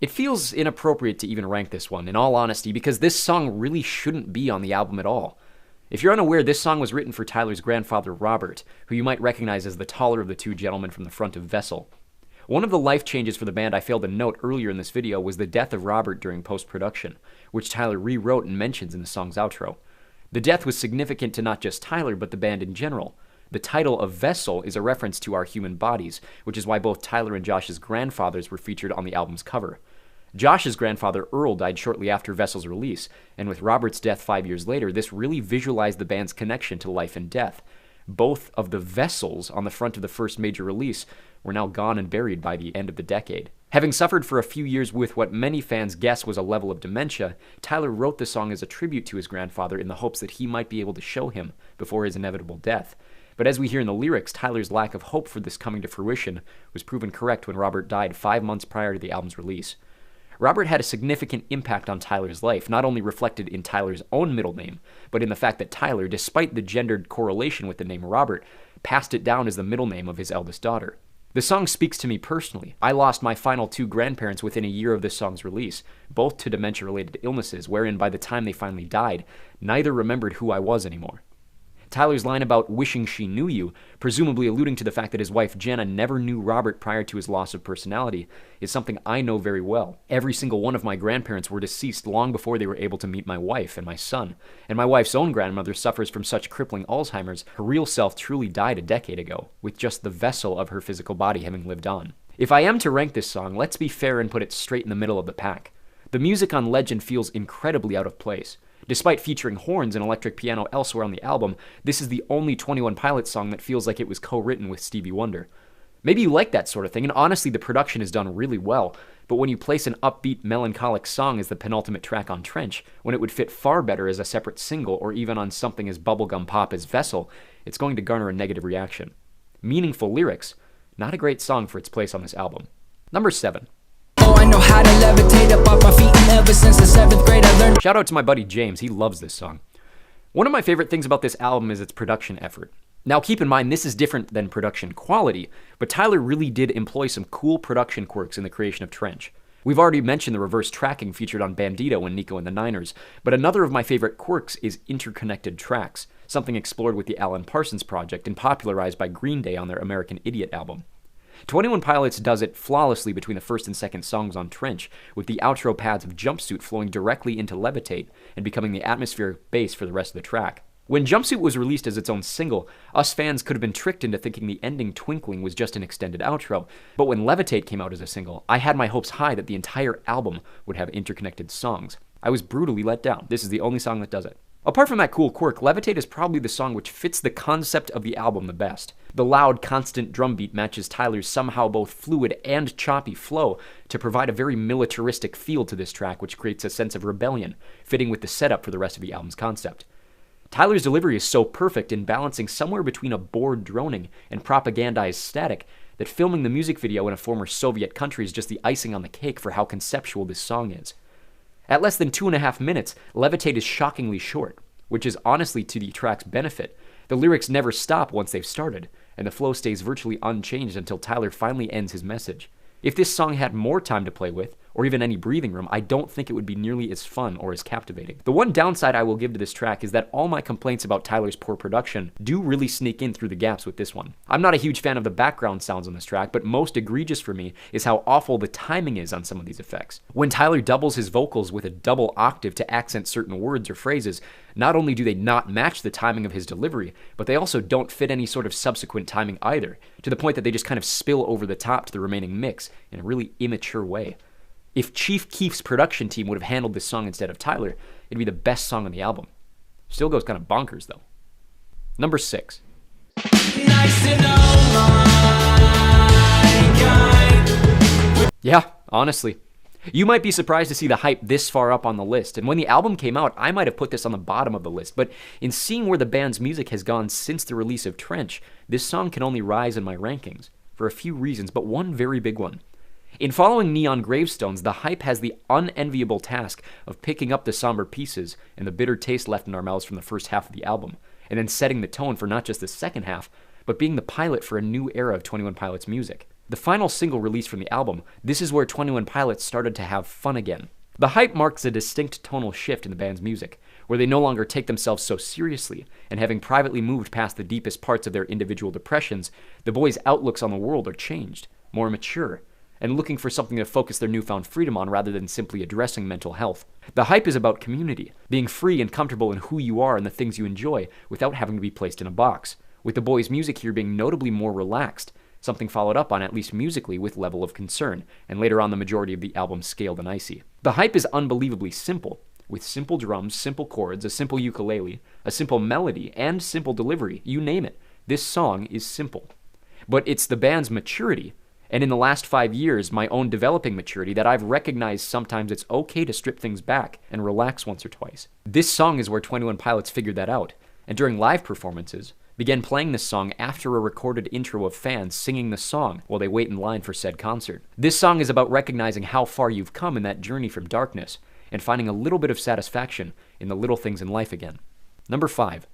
Speaker 1: It feels inappropriate to even rank this one, in all honesty, because this song really shouldn't be on the album at all. If you're unaware, this song was written for Tyler's grandfather, Robert, who you might recognize as the taller of the two gentlemen from the front of Vessel. One of the life changes for the band I failed to note earlier in this video was the death of Robert during post-production, which Tyler rewrote and mentions in the song's outro. The death was significant to not just Tyler, but the band in general. The title of Vessel is a reference to our human bodies, which is why both Tyler and Josh's grandfathers were featured on the album's cover. Josh's grandfather, Earl, died shortly after Vessel's release, and with Robert's death 5 years later, this really visualized the band's connection to life and death. Both of the Vessels on the front of the first major release were now gone and buried by the end of the decade. Having suffered for a few years with what many fans guess was a level of dementia, Tyler wrote the song as a tribute to his grandfather in the hopes that he might be able to show him before his inevitable death. But as we hear in the lyrics, Tyler's lack of hope for this coming to fruition was proven correct when Robert died 5 months prior to the album's release. Robert had a significant impact on Tyler's life, not only reflected in Tyler's own middle name, but in the fact that Tyler, despite the gendered correlation with the name Robert, passed it down as the middle name of his eldest daughter. The song speaks to me personally. I lost my final 2 grandparents within a year of this song's release, both to dementia-related illnesses, wherein by the time they finally died, neither remembered who I was anymore. Tyler's line about wishing she knew you, presumably alluding to the fact that his wife Jenna never knew Robert prior to his loss of personality, is something I know very well. Every single one of my grandparents were deceased long before they were able to meet my wife and my son, and my wife's own grandmother suffers from such crippling Alzheimer's, her real self truly died a decade ago, with just the vessel of her physical body having lived on. If I am to rank this song, let's be fair and put it straight in the middle of the pack. The music on Legend feels incredibly out of place. Despite featuring horns and electric piano elsewhere on the album, this is the only 21 Pilots song that feels like it was co-written with Stevie Wonder. Maybe you like that sort of thing, and honestly, the production is done really well, but when you place an upbeat, melancholic song as the penultimate track on Trench, when it would fit far better as a separate single or even on something as bubblegum pop as Vessel, it's going to garner a negative reaction. Meaningful lyrics, not a great song for its place on this album. Number 7.
Speaker 2: Oh, I know how to levitate up off my feet, and ever since the 7th grade I learned.
Speaker 1: Shout out to my buddy James, he loves this song. One of my favorite things about this album is its production effort. Now keep in mind, this is different than production quality, but Tyler really did employ some cool production quirks in the creation of Trench. We've already mentioned the reverse tracking featured on Bandito and Nico and the Niners, but another of my favorite quirks is interconnected tracks, something explored with the Alan Parsons Project and popularized by Green Day on their American Idiot album. 21 Pilots does it flawlessly between the first and second songs on Trench, with the outro pads of Jumpsuit flowing directly into Levitate and becoming the atmospheric bass for the rest of the track. When Jumpsuit was released as its own single, us fans could have been tricked into thinking the ending Twinkling was just an extended outro, but when Levitate came out as a single, I had my hopes high that the entire album would have interconnected songs. I was brutally let down. This is the only song that does it. Apart from that cool quirk, Levitate is probably the song which fits the concept of the album the best. The loud, constant drum beat matches Tyler's somehow both fluid and choppy flow to provide a very militaristic feel to this track, which creates a sense of rebellion, fitting with the setup for the rest of the album's concept. Tyler's delivery is so perfect in balancing somewhere between a bored droning and propagandized static that filming the music video in a former Soviet country is just the icing on the cake for how conceptual this song is. At less than 2.5 minutes, Levitate is shockingly short, which is honestly to the track's benefit. The lyrics never stop once they've started, and the flow stays virtually unchanged until Tyler finally ends his message. If this song had more time to play with, or even any breathing room, I don't think it would be nearly as fun or as captivating. The one downside I will give to this track is that all my complaints about Tyler's poor production do really sneak in through the gaps with this one. I'm not a huge fan of the background sounds on this track, but most egregious for me is how awful the timing is on some of these effects. When Tyler doubles his vocals with a double octave to accent certain words or phrases, not only do they not match the timing of his delivery, but they also don't fit any sort of subsequent timing either, to the point that they just kind of spill over the top to the remaining mix in a really immature way. If Chief Keef's production team would have handled this song instead of Tyler, it'd be the best song on the album. Still goes kind of bonkers, though. Number 6.
Speaker 2: Nice to know my kind.
Speaker 1: Yeah, honestly. You might be surprised to see the hype this far up on the list, and when the album came out, I might have put this on the bottom of the list, but in seeing where the band's music has gone since the release of Trench, this song can only rise in my rankings, for a few reasons, but one very big one. In following Neon Gravestones, the hype has the unenviable task of picking up the somber pieces and the bitter taste left in our mouths from the first half of the album, and then setting the tone for not just the second half, but being the pilot for a new era of 21 Pilots music. The final single released from the album, this is where 21 Pilots started to have fun again. The hype marks a distinct tonal shift in the band's music, where they no longer take themselves so seriously, and having privately moved past the deepest parts of their individual depressions, the boys' outlooks on the world are changed, more mature, and looking for something to focus their newfound freedom on rather than simply addressing mental health. The hype is about community, being free and comfortable in who you are and the things you enjoy without having to be placed in a box, with the boys' music here being notably more relaxed, something followed up on, at least musically, with Level of Concern, and later on the majority of the album Scaled and Icy. The hype is unbelievably simple, with simple drums, simple chords, a simple ukulele, a simple melody, and simple delivery, you name it. This song is simple. But it's the band's maturity, and in the last 5 years, my own developing maturity, that I've recognized sometimes it's okay to strip things back and relax once or twice. This song is where 21 Pilots figured that out, and during live performances, began playing this song after a recorded intro of fans singing the song while they wait in line for said concert. This song is about recognizing how far you've come in that journey from darkness, and finding a little bit of satisfaction in the little things in life again. Number 5.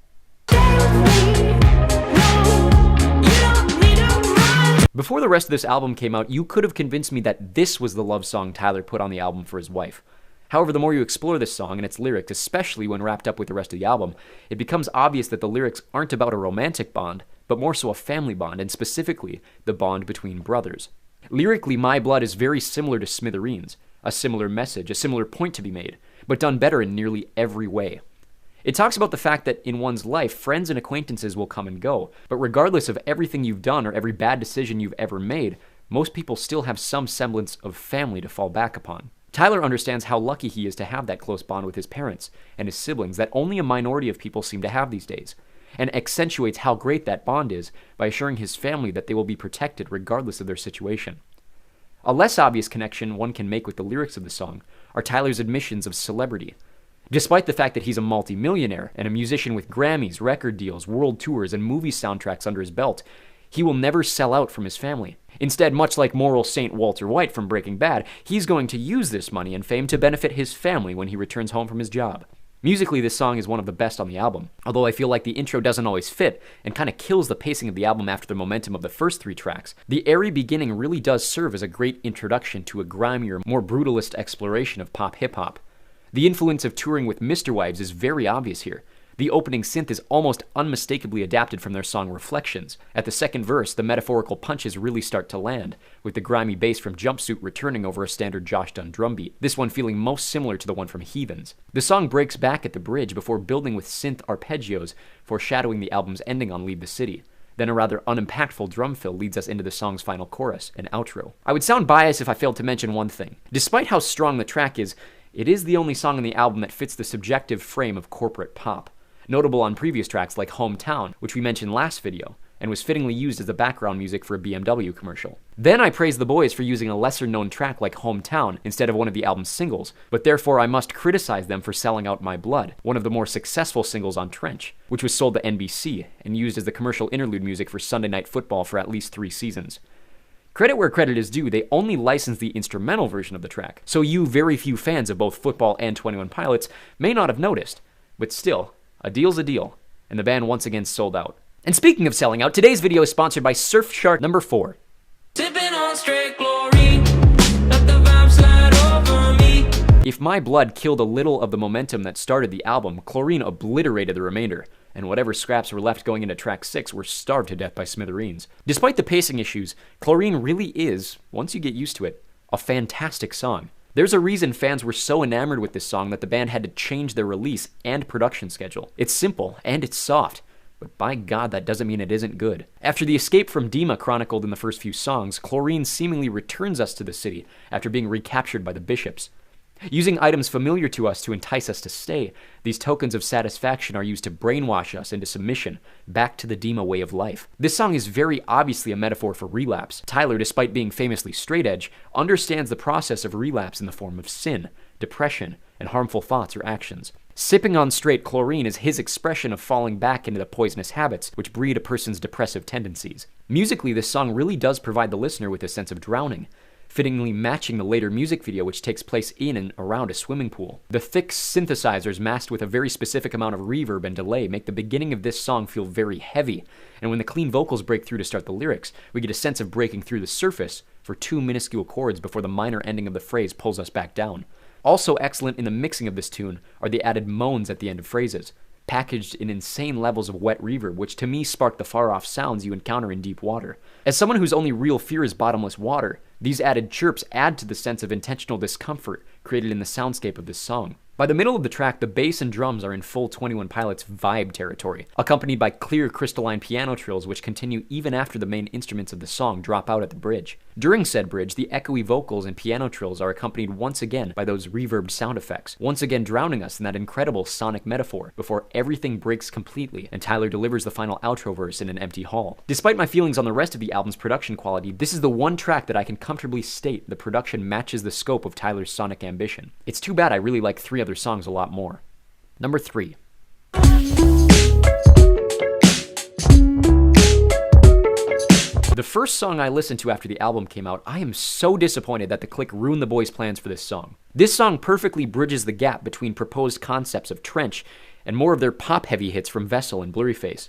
Speaker 1: Before the rest of this album came out, you could have convinced me that this was the love song Tyler put on the album for his wife. However, the more you explore this song and its lyrics, especially when wrapped up with the rest of the album, it becomes obvious that the lyrics aren't about a romantic bond, but more so a family bond, and specifically, the bond between brothers. Lyrically, My Blood is very similar to Smithereens, a similar message, a similar point to be made, but done better in nearly every way. It talks about the fact that in one's life, friends and acquaintances will come and go, but regardless of everything you've done or every bad decision you've ever made, most people still have some semblance of family to fall back upon. Tyler understands how lucky he is to have that close bond with his parents and his siblings that only a minority of people seem to have these days. and accentuates how great that bond is by assuring his family that they will be protected regardless of their situation. A less obvious connection one can make with the lyrics of the song are Tyler's admissions of celebrity. Despite the fact that he's a multi-millionaire and a musician with Grammys, record deals, world tours, and movie soundtracks under his belt, he will never sell out from his family. Instead, much like moral saint Walter White from Breaking Bad, he's going to use this money and fame to benefit his family when he returns home from his job. Musically, this song is one of the best on the album, although I feel like the intro doesn't always fit and kind of kills the pacing of the album after the momentum of the first 3 tracks. The airy beginning really does serve as a great introduction to a grimier, more brutalist exploration of pop hip-hop. The influence of touring with Mr. Wives is very obvious here. The opening synth is almost unmistakably adapted from their song Reflections. At the second verse, the metaphorical punches really start to land, with the grimy bass from Jumpsuit returning over a standard Josh Dun drum beat, this one feeling most similar to the one from Heathens. The song breaks back at the bridge before building with synth arpeggios, foreshadowing the album's ending on Leave the City. Then a rather unimpactful drum fill leads us into the song's final chorus, an outro. I would sound biased if I failed to mention one thing. Despite how strong the track is, it is the only song on the album that fits the subjective frame of corporate pop, notable on previous tracks like Hometown, which we mentioned last video, and was fittingly used as the background music for a BMW commercial. Then I praise the boys for using a lesser-known track like Hometown instead of one of the album's singles, but therefore I must criticize them for selling out My Blood, one of the more successful singles on Trench, which was sold to NBC and used as the commercial interlude music for Sunday Night Football for at least 3 seasons. Credit where credit is due, they only licensed the instrumental version of the track, so you very few fans of both football and 21 Pilots may not have noticed. But still, a deal's a deal, and the band once again sold out. And speaking of selling out, today's video is sponsored by Surfshark number 4.
Speaker 2: Sipping on straight chlorine, let the vibe slide over me.
Speaker 1: If My Blood killed a little of the momentum that started the album, Chlorine obliterated the remainder, and whatever scraps were left going into track 6 were starved to death by smithereens. Despite the pacing issues, Chlorine really is, once you get used to it, a fantastic song. There's a reason fans were so enamored with this song that the band had to change their release and production schedule. It's simple, and it's soft, but by God, that doesn't mean it isn't good. After the escape from Dima chronicled in the first few songs, Chlorine seemingly returns us to the city after being recaptured by the bishops. Using items familiar to us to entice us to stay, these tokens of satisfaction are used to brainwash us into submission, back to the Dima way of life. This song is very obviously a metaphor for relapse. Tyler, despite being famously straight edge, understands the process of relapse in the form of sin, depression, and harmful thoughts or actions. Sipping on straight chlorine is his expression of falling back into the poisonous habits which breed a person's depressive tendencies. Musically, this song really does provide the listener with a sense of drowning, fittingly matching the later music video which takes place in and around a swimming pool. The thick synthesizers masked with a very specific amount of reverb and delay make the beginning of this song feel very heavy, and when the clean vocals break through to start the lyrics, we get a sense of breaking through the surface for 2 minuscule chords before the minor ending of the phrase pulls us back down. Also excellent in the mixing of this tune are the added moans at the end of phrases, packaged in insane levels of wet reverb, which to me spark the far-off sounds you encounter in deep water. As someone whose only real fear is bottomless water, these added chirps add to the sense of intentional discomfort created in the soundscape of this song. By the middle of the track, the bass and drums are in full 21 Pilots vibe territory, accompanied by clear crystalline piano trills which continue even after the main instruments of the song drop out at the bridge. During said bridge, the echoey vocals and piano trills are accompanied once again by those reverbed sound effects, once again drowning us in that incredible sonic metaphor before everything breaks completely and Tyler delivers the final outro verse in an empty hall. Despite my feelings on the rest of the album's production quality, this is the one track that I can comfortably state the production matches the scope of Tyler's sonic ambition. It's too bad I really like 3 other songs a lot more. Number 3. The first song I listened to after the album came out, I am so disappointed that the Click ruined the boys' plans for this song. This song perfectly bridges the gap between proposed concepts of Trench and more of their pop-heavy hits from Vessel and Blurryface.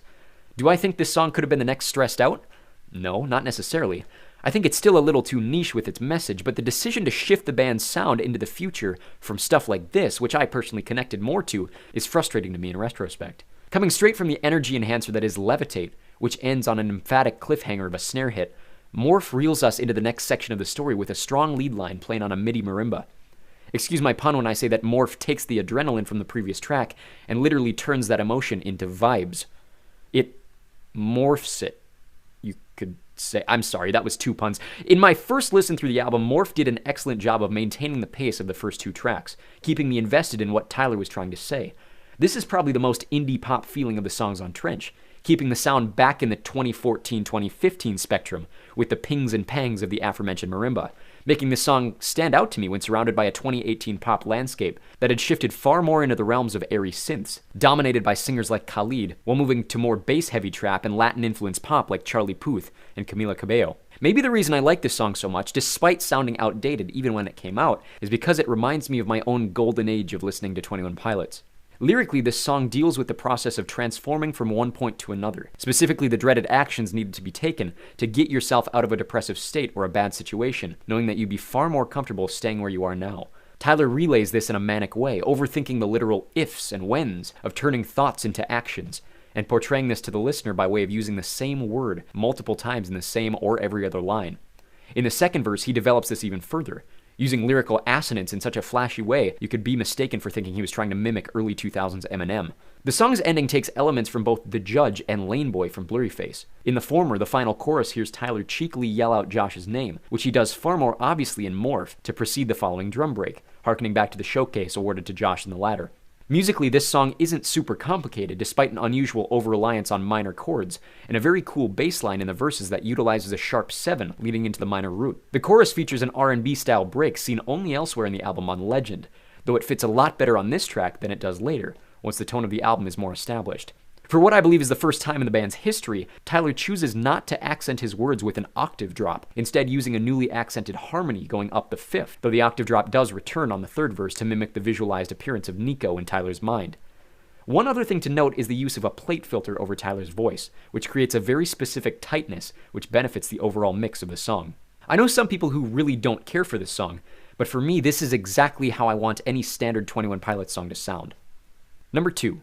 Speaker 1: Do I think this song could have been the next Stressed Out? No, not necessarily. I think it's still a little too niche with its message, but the decision to shift the band's sound into the future from stuff like this, which I personally connected more to, is frustrating to me in retrospect. Coming straight from the energy enhancer that is Levitate, which ends on an emphatic cliffhanger of a snare hit, Morph reels us into the next section of the story with a strong lead line playing on a MIDI marimba. Excuse my pun when I say that Morph takes the adrenaline from the previous track and literally turns that emotion into vibes. It morphs it, you could say. I'm sorry, that was 2 puns. In my first listen through the album, Morph did an excellent job of maintaining the pace of the first 2 tracks, keeping me invested in what Tyler was trying to say. This is probably the most indie pop feeling of the songs on Trench, keeping the sound back in the 2014-2015 spectrum with the pings and pangs of the aforementioned marimba, making this song stand out to me when surrounded by a 2018 pop landscape that had shifted far more into the realms of airy synths, dominated by singers like Khalid, while moving to more bass-heavy trap and Latin-influenced pop like Charlie Puth and Camila Cabello. Maybe the reason I like this song so much, despite sounding outdated even when it came out, is because it reminds me of my own golden age of listening to 21 Pilots. Lyrically, this song deals with the process of transforming from one point to another, specifically the dreaded actions needed to be taken to get yourself out of a depressive state or a bad situation, knowing that you'd be far more comfortable staying where you are now. Tyler relays this in a manic way, overthinking the literal ifs and whens of turning thoughts into actions, and portraying this to the listener by way of using the same word multiple times in the same or every other line. In the second verse, he develops this even further, using lyrical assonance in such a flashy way you could be mistaken for thinking he was trying to mimic early 2000s Eminem. The song's ending takes elements from both The Judge and Lane Boy from Blurryface. In the former, the final chorus hears Tyler cheekily yell out Josh's name, which he does far more obviously in Morph to precede the following drum break, harkening back to the showcase awarded to Josh in the latter. Musically, this song isn't super complicated, despite an unusual over-reliance on minor chords, and a very cool bass line in the verses that utilizes a sharp 7 leading into the minor root. The chorus features an R&B style break seen only elsewhere in the album on Legend, though it fits a lot better on this track than it does later, once the tone of the album is more established. For what I believe is the first time in the band's history, Tyler chooses not to accent his words with an octave drop, instead using a newly accented harmony going up the fifth, though the octave drop does return on the third verse to mimic the visualized appearance of Nico in Tyler's mind. One other thing to note is the use of a plate filter over Tyler's voice, which creates a very specific tightness, which benefits the overall mix of the song. I know some people who really don't care for this song, but for me, this is exactly how I want any standard 21 Pilots song to sound. Number 2.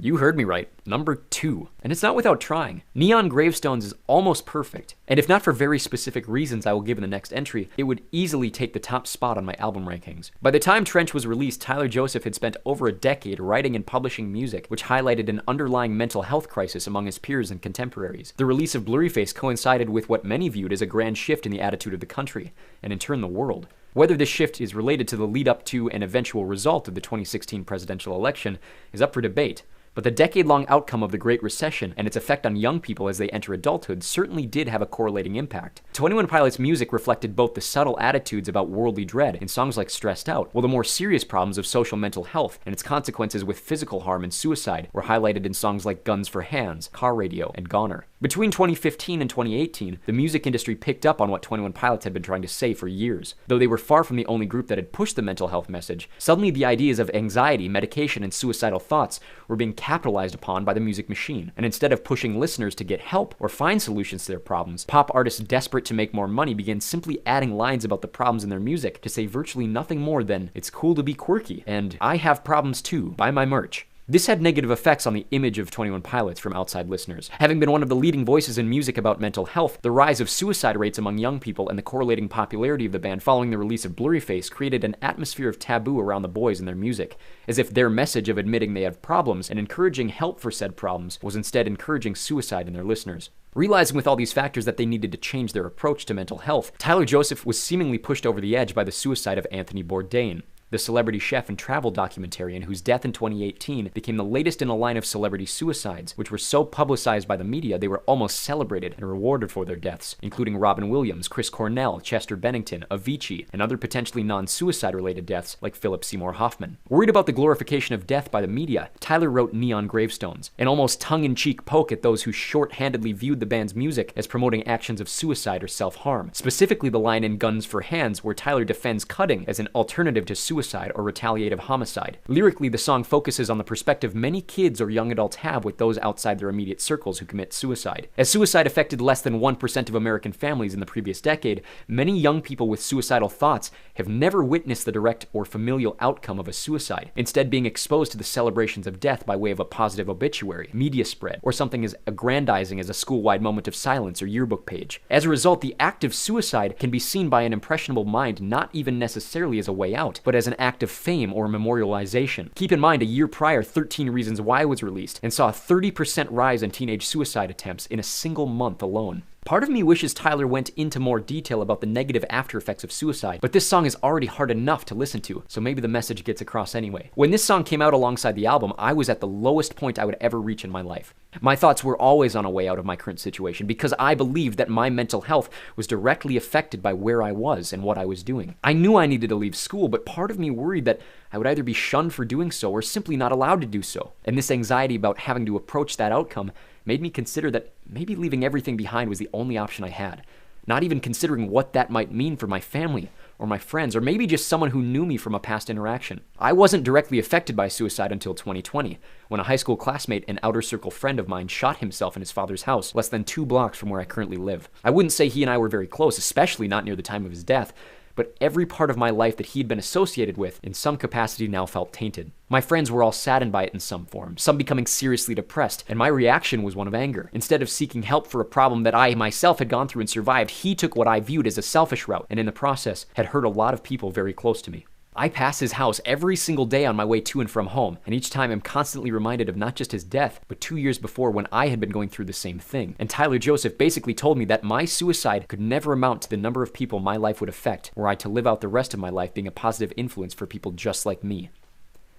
Speaker 1: You heard me right. Number 2. And it's not without trying. Neon Gravestones is almost perfect, and if not for very specific reasons I will give in the next entry, it would easily take the top spot on my album rankings. By the time Trench was released, Tyler Joseph had spent over a decade writing and publishing music which highlighted an underlying mental health crisis among his peers and contemporaries. The release of Blurryface coincided with what many viewed as a grand shift in the attitude of the country, and in turn the world. Whether this shift is related to the lead up to and eventual result of the 2016 presidential election is up for debate, but the decade-long outcome of the Great Recession and its effect on young people as they enter adulthood certainly did have a correlating impact. 21 Pilots' music reflected both the subtle attitudes about worldly dread in songs like Stressed Out, while the more serious problems of social mental health and its consequences with physical harm and suicide were highlighted in songs like Guns for Hands, Car Radio, and Goner. Between 2015 and 2018, the music industry picked up on what 21 Pilots had been trying to say for years. Though they were far from the only group that had pushed the mental health message, suddenly the ideas of anxiety, medication, and suicidal thoughts were being capitalized upon by the music machine. And instead of pushing listeners to get help or find solutions to their problems, pop artists desperate to make more money began simply adding lines about the problems in their music to say virtually nothing more than, "It's cool to be quirky," and "I have problems too, buy my merch." This had negative effects on the image of 21 Pilots from outside listeners. Having been one of the leading voices in music about mental health, the rise of suicide rates among young people and the correlating popularity of the band following the release of Blurryface created an atmosphere of taboo around the boys and their music, as if their message of admitting they have problems and encouraging help for said problems was instead encouraging suicide in their listeners. Realizing with all these factors that they needed to change their approach to mental health, Tyler Joseph was seemingly pushed over the edge by the suicide of Anthony Bourdain, the celebrity chef and travel documentarian whose death in 2018 became the latest in a line of celebrity suicides, which were so publicized by the media they were almost celebrated and rewarded for their deaths, including Robin Williams, Chris Cornell, Chester Bennington, Avicii, and other potentially non-suicide related deaths like Philip Seymour Hoffman. Worried about the glorification of death by the media, Tyler wrote Neon Gravestones, an almost tongue-in-cheek poke at those who short-handedly viewed the band's music as promoting actions of suicide or self-harm, specifically the line in Guns for Hands where Tyler defends cutting as an alternative to suicide or retaliative homicide. Lyrically, the song focuses on the perspective many kids or young adults have with those outside their immediate circles who commit suicide. As suicide affected less than 1% of American families in the previous decade, many young people with suicidal thoughts have never witnessed the direct or familial outcome of a suicide, instead being exposed to the celebrations of death by way of a positive obituary, media spread, or something as aggrandizing as a school-wide moment of silence or yearbook page. As a result, the act of suicide can be seen by an impressionable mind not even necessarily as a way out, but as an act of fame or memorialization. Keep in mind, a year prior, 13 Reasons Why was released and saw a 30% rise in teenage suicide attempts in a single month alone. Part of me wishes Tyler went into more detail about the negative after effects of suicide, but this song is already hard enough to listen to, so maybe the message gets across anyway. When this song came out alongside the album, I was at the lowest point I would ever reach in my life. My thoughts were always on a way out of my current situation because I believed that my mental health was directly affected by where I was and what I was doing. I knew I needed to leave school, but part of me worried that I would either be shunned for doing so or simply not allowed to do so. And this anxiety about having to approach that outcome made me consider that maybe leaving everything behind was the only option I had, not even considering what that might mean for my family or my friends, or maybe just someone who knew me from a past interaction. I wasn't directly affected by suicide until 2020, when a high school classmate and outer circle friend of mine shot himself in his father's house, less than 2 blocks from where I currently live. I wouldn't say he and I were very close, especially not near the time of his death, but every part of my life that he'd been associated with in some capacity now felt tainted. My friends were all saddened by it in some form, some becoming seriously depressed, and my reaction was one of anger. Instead of seeking help for a problem that I myself had gone through and survived, he took what I viewed as a selfish route, and in the process had hurt a lot of people very close to me. I pass his house every single day on my way to and from home, and each time I'm constantly reminded of not just his death, but 2 years before when I had been going through the same thing. And Tyler Joseph basically told me that my suicide could never amount to the number of people my life would affect, were I to live out the rest of my life being a positive influence for people just like me.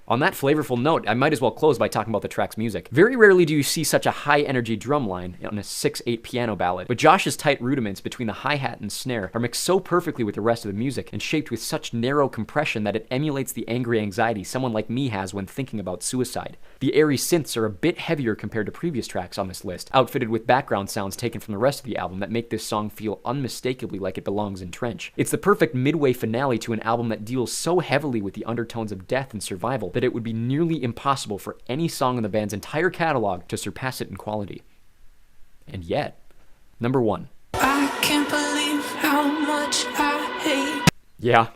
Speaker 1: On that flavorful note, I might as well close by talking about the track's music. Very rarely do you see such a high-energy drum line on a 6/8 piano ballad, but Josh's tight rudiments between the hi-hat and snare are mixed so perfectly with the rest of the music and shaped with such narrow compression that it emulates the angry anxiety someone like me has when thinking about suicide. The airy synths are a bit heavier compared to previous tracks on this list, outfitted with background sounds taken from the rest of the album that make this song feel unmistakably like it belongs in Trench. It's the perfect midway finale to an album that deals so heavily with the undertones of death and survival that it would be nearly impossible for any song in the band's entire catalog to surpass it in quality. And yet, number 1.
Speaker 2: I can't believe how much I hate.
Speaker 1: Yeah,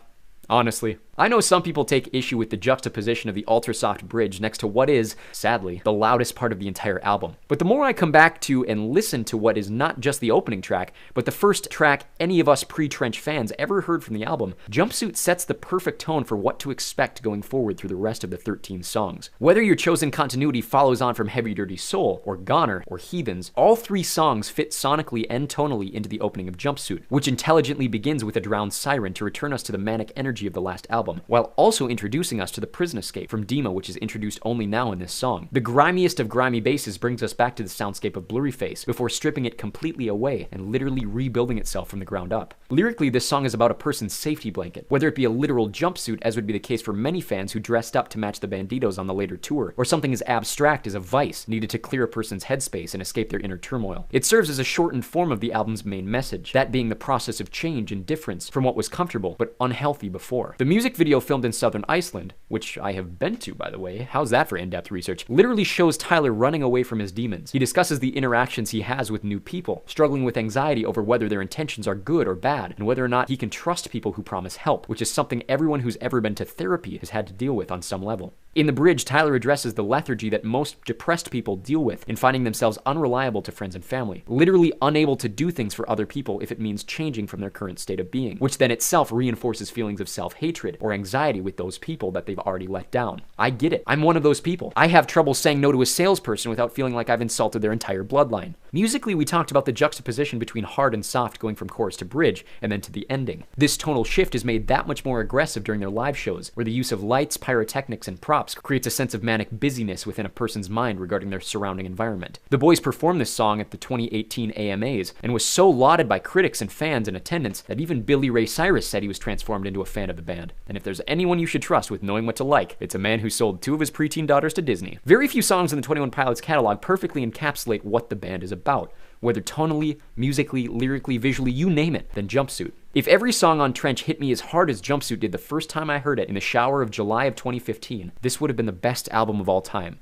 Speaker 1: honestly. I know some people take issue with the juxtaposition of the ultra-soft bridge next to what is, sadly, the loudest part of the entire album. But the more I come back to and listen to what is not just the opening track, but the first track any of us pre-Trench fans ever heard from the album, Jumpsuit sets the perfect tone for what to expect going forward through the rest of the 13 songs. Whether your chosen continuity follows on from Heavy Dirty Soul, or Goner, or Heathens, all 3 songs fit sonically and tonally into the opening of Jumpsuit, which intelligently begins with a drowned siren to return us to the manic energy of the last album, while also introducing us to the prison escape from Dima, which is introduced only now in this song. The grimiest of grimy basses brings us back to the soundscape of Blurryface, before stripping it completely away and literally rebuilding itself from the ground up. Lyrically, this song is about a person's safety blanket, whether it be a literal jumpsuit, as would be the case for many fans who dressed up to match the Banditos on the later tour, or something as abstract as a vice needed to clear a person's headspace and escape their inner turmoil. It serves as a shortened form of the album's main message, that being the process of change and difference from what was comfortable but unhealthy before. The music video filmed in southern Iceland, which I have been to, by the way, how's that for in-depth research, literally shows Tyler running away from his demons. He discusses the interactions he has with new people, struggling with anxiety over whether their intentions are good or bad, and whether or not he can trust people who promise help, which is something everyone who's ever been to therapy has had to deal with on some level. In the bridge, Tyler addresses the lethargy that most depressed people deal with in finding themselves unreliable to friends and family, literally unable to do things for other people if it means changing from their current state of being, which then itself reinforces feelings of self-hatred or anxiety with those people that they've already let down. I get it. I'm one of those people. I have trouble saying no to a salesperson without feeling like I've insulted their entire bloodline. Musically, we talked about the juxtaposition between hard and soft going from chorus to bridge and then to the ending. This tonal shift is made that much more aggressive during their live shows, where the use of lights, pyrotechnics, and props creates a sense of manic busyness within a person's mind regarding their surrounding environment. The boys performed this song at the 2018 AMAs and was so lauded by critics and fans in attendance that even Billy Ray Cyrus said he was transformed into a fan of the band. And if there's anyone you should trust with knowing what to like, it's a man who sold 2 of his preteen daughters to Disney. Very few songs in the 21 Pilots catalog perfectly encapsulate what the band is about, whether tonally, musically, lyrically, visually, you name it, than Jumpsuit. If every song on Trench hit me as hard as Jumpsuit did the first time I heard it in the shower of July of 2015, this would have been the best album of all time.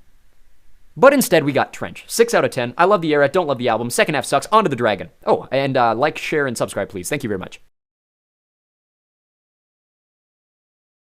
Speaker 1: But instead, we got Trench. 6 out of 10. I love the era, don't love the album. Second half sucks. On to the Dragon. Oh, and like, share, and subscribe, please. Thank you very much.